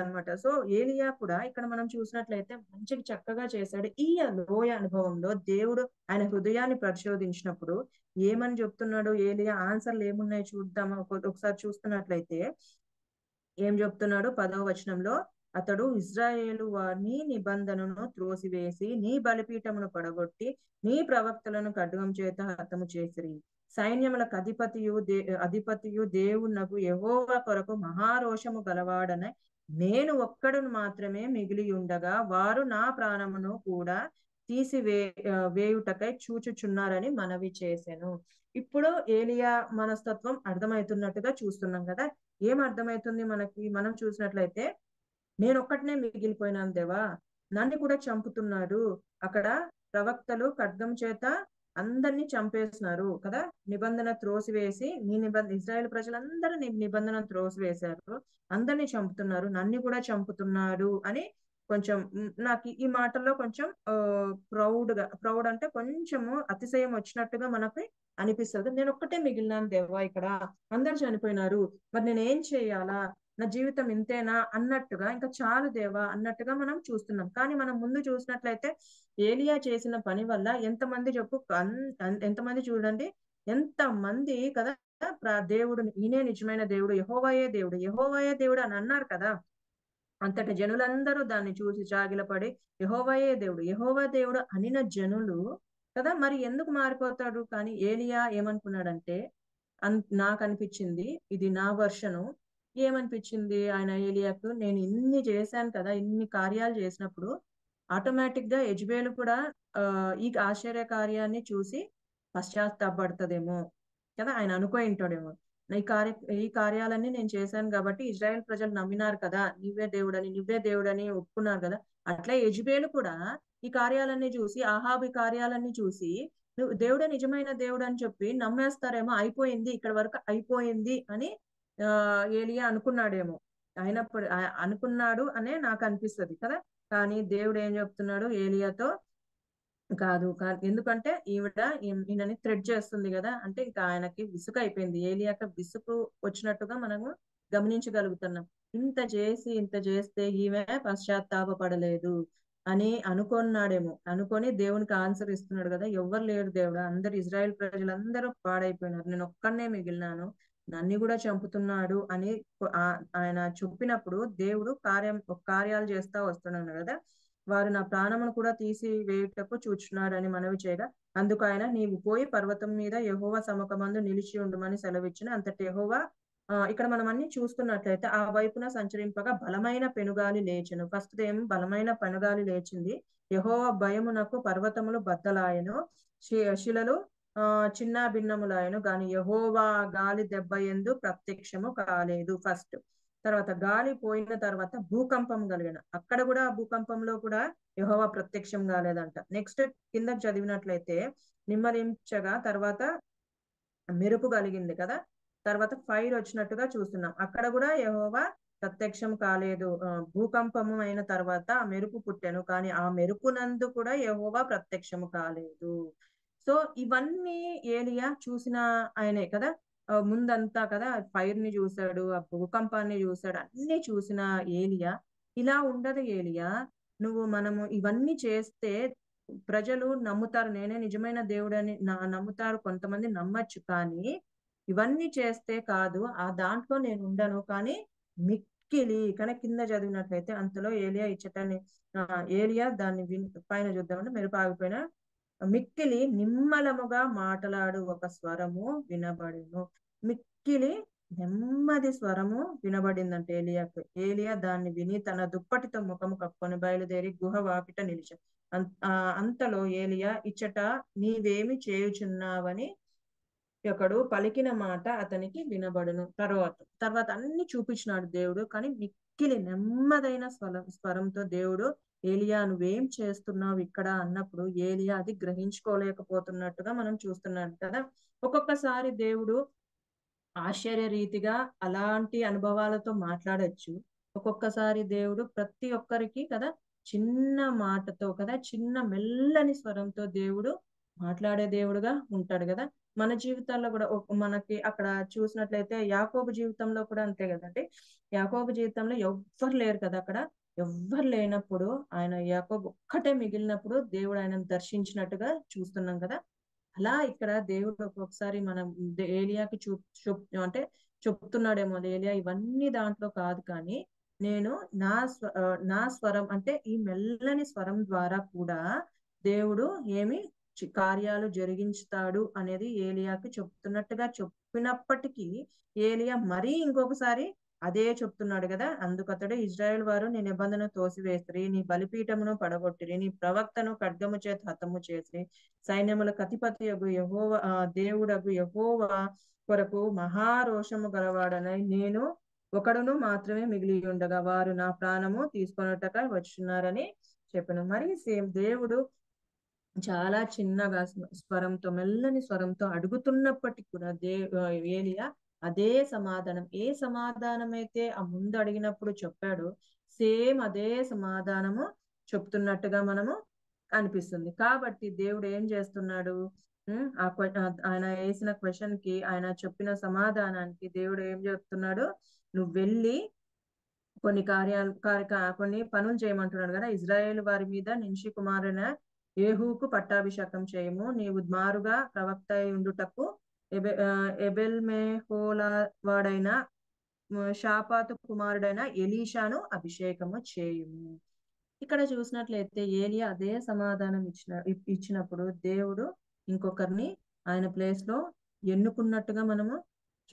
B: అనమాట. సో ఏలియా కూడా ఇక్కడ మనం చూసినట్లయితే మంచిగా చక్కగా చేశాడు. ఈ లోయ అనుభవంలో దేవుడు ఆయన హృదయాన్ని పరిశోధించినప్పుడు ఏమని చెప్తున్నాడు ఏలియా, ఆన్సర్లు ఏమున్నాయి చూద్దామా. ఒకసారి చూస్తున్నట్లయితే ఏం చెప్తున్నాడు 10వ వచనంలో, అతడు ఇశ్రాయేలు వారిని నిబంధనను త్రోసివేసి నీ బలిపీఠమును పడగొట్టి నీ ప్రవక్తలను ఖడ్గం చేత హతము చేసిరి. సైన్యములకు అధిపతియు దేవునకు యెహోవా కొరకు మహారోషము గలవాడన నేను ఒక్కడును మాత్రమే మిగిలి ఉండగా వారు నా ప్రాణమును కూడా వేయుటకై చూచుచున్నారని మనవి చేసెను. ఇప్పుడు ఏలియా మనస్తత్వం అర్థమవుతున్నట్టుగా చూస్తున్నాం కదా. ఏం అర్థమవుతుంది మనకి? మనం చూసినట్లయితే నేను ఒక్కటనే మిగిలిపోయినాను దేవా, నన్ను కూడా చంపుతున్నారు. అక్కడ ప్రవక్తలు ఖడ్గం చేత అందరినీ చంపేస్తున్నారు కదా. నిబంధన త్రోసివేసి ఇజ్రాయేల్ ప్రజలందరూ నిబంధన త్రోసివేశారు, అందరినీ చంపుతున్నారు, నన్ను కూడా చంపుతున్నారు అని కొంచెం నాకు ఈ మాటల్లో కొంచెం ప్రౌడ్ అంటే కొంచెము అతిశయం వచ్చినట్టుగా మనకి అనిపిస్తుంది. నేను ఒక్కటే మిగిలినాను దేవా, ఇక్కడ అందరు చనిపోయినారు, మరి నేను ఏం చేయాలా, నా జీవితం ఇంతేనా అన్నట్టుగా, ఇంకా చాలు దేవా అన్నట్టుగా మనం చూస్తున్నాం. కానీ మనం ముందు చూసినట్లయితే ఏలియా చేసిన పని వల్ల ఎంతమంది చూడండి, ఎంతమంది కదా దేవుడు ఈయనే నిజమైన దేవుడు, యెహోవాయే దేవుడు అని అన్నారు కదా. అంతటి జనులందరూ దాన్ని చూసి జాగిలపడి యెహోవా దేవుడు అనిన జనులు కదా మరి ఎందుకు మారిపోతాడు? కానీ ఏలియా ఏమనుకున్నాడంటే, నాకు అనిపించింది, ఇది నా వర్షను, ఏమనిపించింది ఆయన ఏలియాకు, నేను ఇన్ని చేశాను కదా, ఇన్ని కార్యాలు చేసినప్పుడు ఆటోమేటిక్ గా యెజబెలు కూడా ఈ ఆశ్చర్య కార్యాన్ని చూసి పశ్చాత్తాపడతదేమో కదా, ఆయన అనుకోయి ఉంటాడేమో. ఈ కార్యాలన్నీ నేను చేశాను కాబట్టి ఇజ్రాయెల్ ప్రజలు నమ్మినారు కదా, నువ్వే దేవుడని ఒప్పుకున్నారు కదా. అట్లా యెజబెలు కూడా ఈ కార్యాలన్నీ చూసి, ఆహాబు కార్యాలన్నీ చూసి నువ్వు దేవుడే నిజమైన దేవుడు అని చెప్పి నమ్మేస్తారేమో, అయిపోయింది ఇక్కడ వరకు అయిపోయింది అని ఏలియా అనుకున్నాడేమో. అనుకున్నాడు అనే నాకు అనిపిస్తుంది కదా. కానీ దేవుడు ఏం చెప్తున్నాడు ఏలియాతో, కాదు ఎందుకంటే ఈయనని థ్రెడ్ చేస్తుంది కదా. అంటే ఇంకా ఆయనకి విసుగు అయిపోయింది, ఏలియాకి విసుగు వచ్చినట్టుగా మనము గమనించగలుగుతున్నాం. ఇంత చేస్తే ఈమె పశ్చాత్తాపడలేదు అని అనుకున్నాడేమో. అనుకొని దేవునికి ఆన్సర్ ఇస్తున్నాడు కదా, ఎవ్వరు లేరు దేవుడా, అందరు ఇజ్రాయెల్ ప్రజలందరూ పాడైపోయినారు, నేను ఒక్కడనే మిగిలినాను, నన్ను కూడా చంపుతున్నాడు అని ఆయన చెప్పినప్పుడు దేవుడు కార్యాలు చేస్తా వస్తున్నాడు కదా. వారు నా ప్రాణమును కూడా తీసి వేయుటకు చూచున్నాడని మనవి చేయగా, అందుకు ఆయన నీవు పోయి పర్వతం మీద యెహోవా సముఖమందు నిలిచి ఉండమని సెలవిచ్చిన. అంతటి యెహోవా ఇక్కడ మనం అన్ని చూస్తున్నట్లయితే ఆ వైపున సంచరింపగా బలమైన పెనుగాలి లేచెను. ఫస్ట్ ఏం బలమైన పెనుగాలి లేచింది. యెహోవా భయమునకు పర్వతములు బద్దలాయను, శిలలు చిన్న భిన్నములాయను, గాని యెహోవా గాలి దెబ్బ యందు ప్రత్యక్షము కాలేదు. ఫస్ట్ తర్వాత గాలి పోయిన తర్వాత భూకంపం కలిగిన, అక్కడ కూడా ఆ భూకంపంలో కూడా యెహోవా ప్రత్యక్షం కాలేదంట. నెక్స్ట్ కిందకి చదివినట్లయితే నిమ్మలించగా తర్వాత మెరుపు కలిగింది కదా, తర్వాత ఫైర్ వచ్చినట్టుగా చూస్తున్నాం, అక్కడ కూడా యెహోవా ప్రత్యక్షం కాలేదు. భూకంపము అయిన తర్వాత ఆ మెరుపు పుట్టెను, కానీ ఆ మెరుపునందు కూడా యెహోవా ప్రత్యక్షము కాలేదు. సో ఇవన్నీ ఏలియా చూసిన ఆయనే కదా. ముందంతా కదా ఫైర్ ని చూశాడు, ఆ భూకంపాన్ని చూశాడు, అన్ని చూసిన ఏలియా ఇలా ఉండదు. ఏలియా మనము ఇవన్నీ చేస్తే ప్రజలు నమ్ముతారు, నేనే నిజమైన దేవుడని నమ్ముతారు, కొంతమంది నమ్మచ్చు. కానీ ఇవన్నీ చేస్తే కాదు, ఆ దాంట్లో నేను ఉండను, కానీ మిక్కిలి కానీ కింద చదివినట్లయితే అంతలో ఏలియా ఇచ్చటని ఏలియా దాన్ని పైన చూద్దామంటే మెరుపు ఆగిపోయిన మిక్కిలి నిమ్మలముగా మాట్లాడు ఒక స్వరము వినబడును. మిక్కిలి నెమ్మది స్వరము వినబడిందంటే ఏలియాకు. ఏలియా దాన్ని విని తన దుప్పటితో ముఖము కప్పుకొని బయలుదేరి గుహ వాకిట నిలిచాడు. అంతలో ఏలియా ఇచ్చట నీవేమి చేయుచున్నావని ఒకడు పలికిన మాట అతనికి వినబడును. తర్వాత అన్ని చూపించినాడు దేవుడు, కానీ మిక్కిలి నెమ్మదైన స్వరంతో దేవుడు ఏలియా నువ్వేం చేస్తున్నావు ఇక్కడ అన్నప్పుడు ఏలియా అది గ్రహించుకోలేకపోతున్నట్టుగా మనం చూస్తున్నాడు కదా. ఒక్కొక్కసారి దేవుడు ఆశ్చర్య రీతిగా అలాంటి అనుభవాలతో మాట్లాడొచ్చు. ఒక్కొక్కసారి దేవుడు ప్రతి ఒక్కరికి కదా చిన్న మాటతో కదా చిన్న మెల్లని స్వరంతో దేవుడు మాట్లాడే దేవుడుగా ఉంటాడు కదా. మన జీవితాల్లో కూడా మనకి అక్కడ చూసినట్లయితే యాకోబు జీవితంలో కూడా అంతే కదండి. యాకోబు జీవితంలో ఎవ్వరు లేరు కదా, అక్కడ ఎవ్వరు లేనప్పుడు ఆయన యాకోబు ఒక్కటే మిగిలినప్పుడు దేవుడు ఆయనను దర్శించినట్టుగా చూస్తున్నాం కదా. అలా ఇక్కడ దేవుడు ఒక్కొక్కసారి మనం ఏలియాకి అంటే చెప్తున్నాడేమో, ఏలియా ఇవన్నీ దాంట్లో కాదు, కానీ నేను నా స్వరం అంటే ఈ మెల్లని స్వరం ద్వారా కూడా దేవుడు ఏమి కార్యాలు జరిగించుతాడు అనేది ఏలియాకి చెప్తున్నట్టుగా చెప్పినప్పటికీ ఏలియా మరీ ఇంకొకసారి అదే చెప్తున్నాడు కదా. అందుకతడు ఇజ్రాయేల్ వారు నీ నిబంధన తోసివేసిరి, నీ బలిపీఠమును పడగొట్టిరి, నీ ప్రవక్తను ఖడ్గము చేత హతము చేసి సైన్యములకు అధిపతి యెహోవా దేవుడగు యెహోవా కొరకు మహారోషము గలవాడనై నేను ఒకడును మాత్రమే మిగిలి ఉండగా వారు నా ప్రాణము తీసుకొనుటక వచ్చున్నారని చెప్పను. మరి సేమ్ దేవుడు చాలా చిన్నగా స్వరంతో మెల్లని స్వరంతో అడుగుతున్నప్పటికీ కూడా ఏలియా అదే సమాధానం, ఏ సమాధానం అయితే ఆ ముందు అడిగినప్పుడు చెప్పాడు సేమ్ అదే సమాధానము చెప్తున్నట్టుగా మనము అనిపిస్తుంది. కాబట్టి దేవుడు ఏం చేస్తున్నాడు, ఆయన వేసిన క్వశ్చన్ కి ఆయన చెప్పిన సమాధానానికి దేవుడు ఏం చెప్తున్నాడు, నువ్వు వెళ్ళి కొన్ని పనులు చేయమంటున్నాడు కదా. ఇజ్రాయేల్ వారి మీద నింషి కుమారున ఏహూకు పట్టాభిషేకం చేయము, నీవు మారుగా ప్రవక్త ఉండుటకు ఎబెల్ మేహోల వాడైన షాపాతు కుమారుడైన ఎలీషాను అభిషేకము చేయుము. ఇక్కడ చూసినట్లయితే ఏలియా అదే సమాధానం ఇచ్చినప్పుడు దేవుడు ఇంకొకరిని ఆయన ప్లేస్ లో ఎన్నుకున్నట్టుగా మనము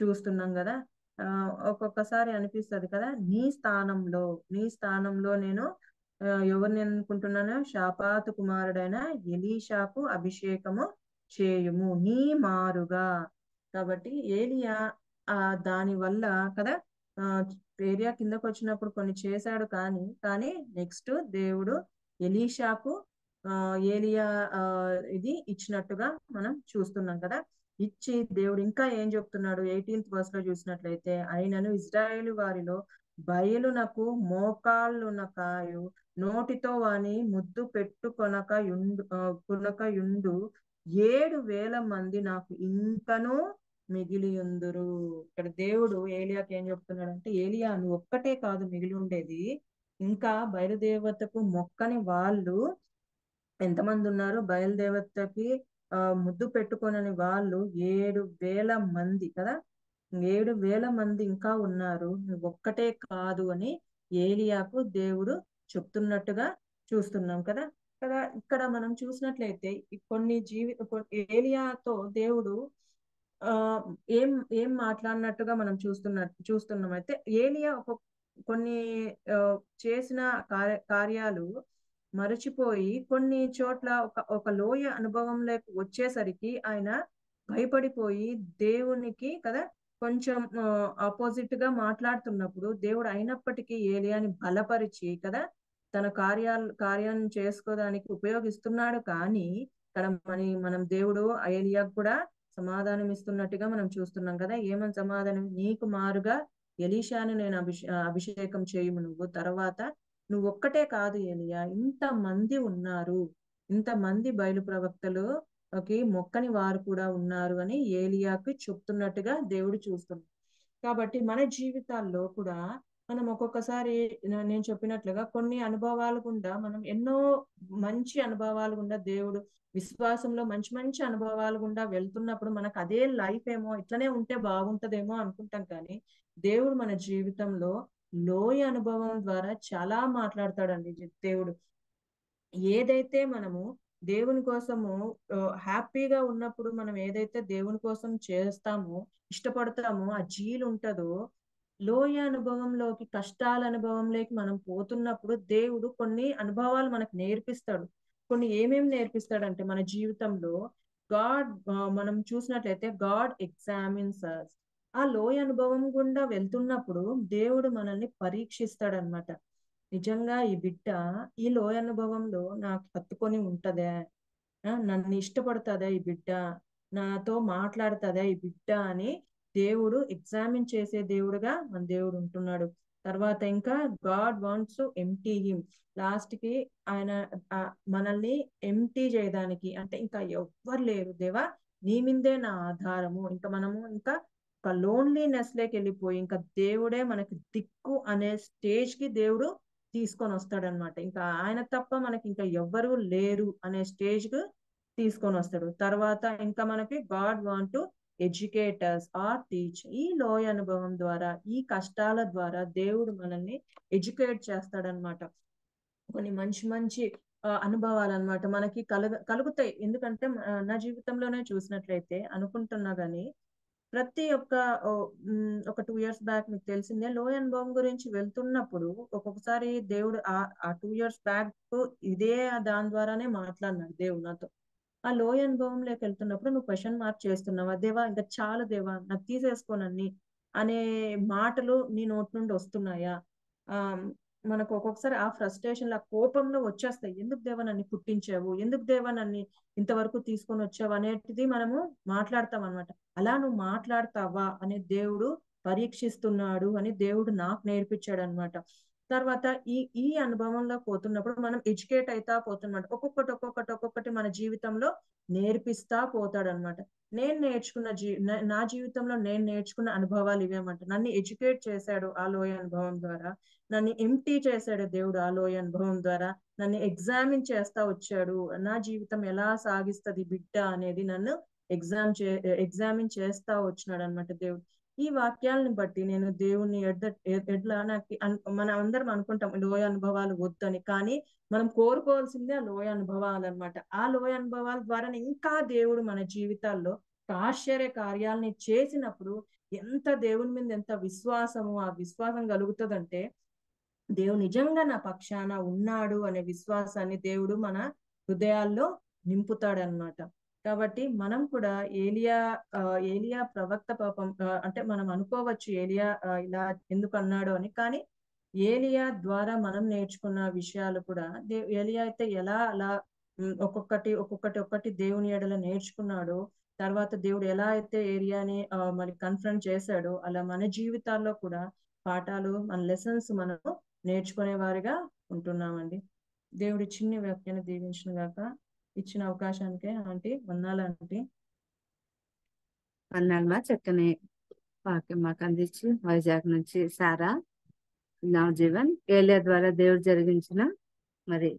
B: చూస్తున్నాం కదా. ఒక్కొక్కసారి అనిపిస్తుంది కదా, నీ స్థానంలో నేను ఎవరిని అనుకుంటున్నాను, షాపాతు కుమారుడైన ఎలీషాకు అభిషేకము చేయుము నీ మారుగా. కాబట్టి ఏలియా దాని వల్ల కదా ఏలియా కిందకు వచ్చినప్పుడు కొన్ని చేశాడు, కానీ నెక్స్ట్ దేవుడు ఎలీషాకు ఏలియా ఇది ఇచ్చినట్టుగా మనం చూస్తున్నాం కదా. ఇచ్చి దేవుడు ఇంకా ఏం చెప్తున్నాడు 18th verse లో చూసినట్లయితే, ఆయనను ఇజ్రాయేలు వారిలో బయలునకు మోకాళ్ళునకాయు నోటితో వాని ముద్దు పెట్టుకొనక యుండు 7,000 మంది నాకు ఇంకనూ మిగిలి ఉందురు. ఇక్కడ దేవుడు ఏలియాకి ఏం చెప్తున్నాడు అంటే, ఏలియా నువ్వు ఒక్కటే కాదు మిగిలి ఉండేది, ఇంకా బయలుదేవతకు మొక్కని వాళ్ళు ఎంతమంది ఉన్నారు, బయలుదేవతకి ముద్దు పెట్టుకోనని వాళ్ళు 7,000 మంది కదా. 7,000 మంది ఇంకా ఉన్నారు, నువ్వు ఒక్కటే కాదు అని ఏలియాకు దేవుడు చెప్తున్నట్టుగా చూస్తున్నాం కదా. ఇక్కడ మనం చూసినట్లయితే కొన్ని ఏలియాతో దేవుడు ఏం మాట్లాడినట్టుగా మనం చూస్తున్నాం. అయితే ఏలియా కొన్ని చేసిన కార్యాలు మరచిపోయి కొన్ని చోట్ల ఒక లోయ అనుభవంలోకి వచ్చేసరికి ఆయన భయపడిపోయి దేవునికి కదా కొంచెం ఆపోజిట్ గా మాట్లాడుతున్నప్పుడు దేవుడు అయినప్పటికీ ఏలియాని బలపరిచి కదా తన కార్యాన్ని చేసుకోవడానికి ఉపయోగిస్తున్నాడు. కానీ ఇక్కడ మనం దేవుడు ఏలియాకు కూడా సమాధానం ఇస్తున్నట్టుగా మనం చూస్తున్నాం కదా. ఏమని సమాధానం, నీకు మారుగా ఎలీషాను నేను అభిషేకం చేయము, నువ్వు తర్వాత నువ్వు ఒక్కటే కాదు ఏలియా, ఇంతమంది ఉన్నారు, ఇంతమంది బయలు ప్రవక్తలుకి మొక్కని వారు కూడా ఉన్నారు అని ఏలియాకి చెప్తున్నట్టుగా దేవుడు చూస్తున్నాడు. కాబట్టి మన జీవితాల్లో కూడా మనం ఒక్కొక్కసారి నేను చెప్పినట్లుగా కొన్ని అనుభవాలు గుండా మనం ఎన్నో మంచి అనుభవాలు గుండా దేవుడు విశ్వాసంలో మంచి మంచి అనుభవాలు గుండా వెళ్తున్నప్పుడు మనకు అదే లైఫ్ ఏమో ఇట్లనే ఉంటే బాగుంటదేమో అనుకుంటాం, కానీ దేవుడు మన జీవితంలో లోయ అనుభవం ద్వారా చాలా మాట్లాడతాడండి. దేవుడు ఏదైతే మనము దేవుని కోసము హ్యాపీగా ఉన్నప్పుడు మనం ఏదైతే దేవుని కోసం చేస్తామో, ఇష్టపడతామో, ఆ జీలు ఉంటదో, లోయ అనుభవంలోకి, కష్టాల అనుభవంలోకి మనం పోతున్నప్పుడు దేవుడు కొన్ని అనుభవాలు మనకు నేర్పిస్తాడు. కొన్ని ఏమేమి నేర్పిస్తాడంటే మన జీవితంలో మనం చూసినట్లయితే గాడ్ ఎగ్జామిన్స్ అస్. ఆ లోయ అనుభవం గుండా వెళ్తున్నప్పుడు దేవుడు మనల్ని పరీక్షిస్తాడనమాట. నిజంగా ఈ బిడ్డ ఈ లోయ అనుభవంలో నాకు హత్తుకొని ఉంటదా, నన్ను ఇష్టపడుతుందా ఈ బిడ్డ, నాతో మాట్లాడుతుందా ఈ బిడ్డ అని దేవుడు ఎగ్జామిన్ చేసే దేవుడుగా మన దేవుడు ఉంటున్నాడు. తర్వాత ఇంకా God wants to empty him. Last కి ఆయన మనల్ని ఎంప్టీ చేయడానికి, అంటే ఇంకా ఎవ్వరు లేరు దేవా, నీ మీదే నా ఆధారము, ఇంకా మనము ఇంకా ఒక లోన్లీనెస్ లోకి వెళ్ళిపోయి ఇంకా దేవుడే మనకి దిక్కు అనే స్టేజ్ కి దేవుడు తీసుకొని వస్తాడనమాట. ఇంకా ఆయన తప్ప మనకి ఇంకా ఎవ్వరు లేరు అనే స్టేజ్ కు తీసుకొని వస్తాడు. తర్వాత ఇంకా మనకి God want to educators or teach. ఈ లోయ అనుభవం ద్వారా, ఈ కష్టాల ద్వారా దేవుడు మనల్ని ఎడ్యుకేట్ చేస్తాడనమాట. కొన్ని మంచి మంచి అనుభవాలు అనమాట మనకి కలుగుతాయి. ఎందుకంటే నా జీవితంలోనే చూసినట్లయితే అనుకుంటున్నా గానీ, ప్రతి ఒక్క ఒక 2 ఇయర్స్ బ్యాక్ మీకు తెలిసిందే లోయ అనుభవం గురించి వెళ్తున్నప్పుడు ఒక్కొక్కసారి దేవుడు ఆ 2 ఇయర్స్ బ్యాక్ ఇదే దాని ద్వారానే మాట్లాడినాడు దేవుడు నాతో. ఆ లోయ అనుభవంలోకి వెళ్తున్నప్పుడు నువ్వు క్వశ్చన్ మార్క్ చేస్తున్నావా దేవా, ఇంకా చాలు దేవా, నాకు తీసేసుకోనని అనే మాటలు నీ నోటి నుండి వస్తున్నాయా? ఆ మనకు ఒక్కొక్కసారి ఆ ఫ్రస్ట్రేషన్, ఆ కోపంలో వచ్చేస్తాయి. ఎందుకు దేవా నన్ను పుట్టించావు, ఎందుకు దేవా నన్ను ఇంతవరకు తీసుకొని వచ్చావు అనేటిది మనము మాట్లాడతాం అనమాట. అలా నువ్వు మాట్లాడతావా అని దేవుడు పరీక్షిస్తున్నాడు అని దేవుడు నాకు నేర్పించాడు అనమాట. తర్వాత ఈ అనుభవంలో పోతున్నప్పుడు మనం ఎడ్యుకేట్ అవుతా పోతున్నమాట. ఒక్కొక్కటి మన జీవితంలో నేర్పిస్తా పోతాడనమాట. నేను నేర్చుకున్న నా జీవితంలో నేను నేర్చుకున్న అనుభవాలు ఇవేమంట. నన్ను ఎడ్యుకేట్ చేశాడు ఆ లోయ అనుభవం ద్వారా, నన్ను ఎంప్టీ చేశాడు దేవుడు ఆ లోయ అనుభవం ద్వారా, నన్ను ఎగ్జామిన్ చేస్తా వచ్చాడు. నా జీవితం ఎలా సాగిస్తుంది బిడ్డ అనేది నన్ను ఎగ్జామిన్ చేస్తా వచ్చినాడు అనమాట దేవుడు. ఈ వాక్యాలను బట్టి నేను దేవుని ఎడ్ల నాకు మనం అందరం అనుకుంటాం లోయ అనుభవాలు వద్దని, కానీ మనం కోరుకోవాల్సిందే ఆ లోయ అనుభవాలు అనమాట. ఆ లోయ అనుభవాల ద్వారా ఇంకా దేవుడు మన జీవితాల్లో ఆశ్చర్య కార్యాలని చేసినప్పుడు ఎంత దేవుని మీద ఎంత విశ్వాసము, ఆ విశ్వాసం కలుగుతుందంటే దేవుడు నిజంగా నా పక్షాన ఉన్నాడు అనే విశ్వాసాన్ని దేవుడు మన హృదయాల్లో నింపుతాడనమాట. కాబట్టి మనం కూడా ఏలియా ప్రవక్త పాపం, అంటే మనం అనుకోవచ్చు ఏలియా ఇలా ఎందుకు అన్నాడు అని, కానీ ఏలియా ద్వారా మనం నేర్చుకున్న విషయాలు కూడా ఏలియా అయితే ఎలా అలా ఒక్కొక్కటి దేవుని ఎడల నేర్చుకున్నాడో, తర్వాత దేవుడు ఎలా అయితే ఏలియాని మరి కన్ఫ్రంట్ చేశాడో, అలా మన జీవితాల్లో కూడా పాఠాలు, మన లెసన్స్ మనము నేర్చుకునే వారిగా ఉంటున్నామండి. దేవుడి చిన్ని వ్యాఖ్యను దీవించిన గాక. ఇచ్చిన అవకాశానికే ఆంటీ వందనాలు ఆంటీ.
A: వందనాలమ్మా, చక్కని వాక్యం మాకు అందించి వైజాగ్ నుంచి సారా నవజీవన్ ఏలియా ద్వారా దేవుడు జరిగించిన మరి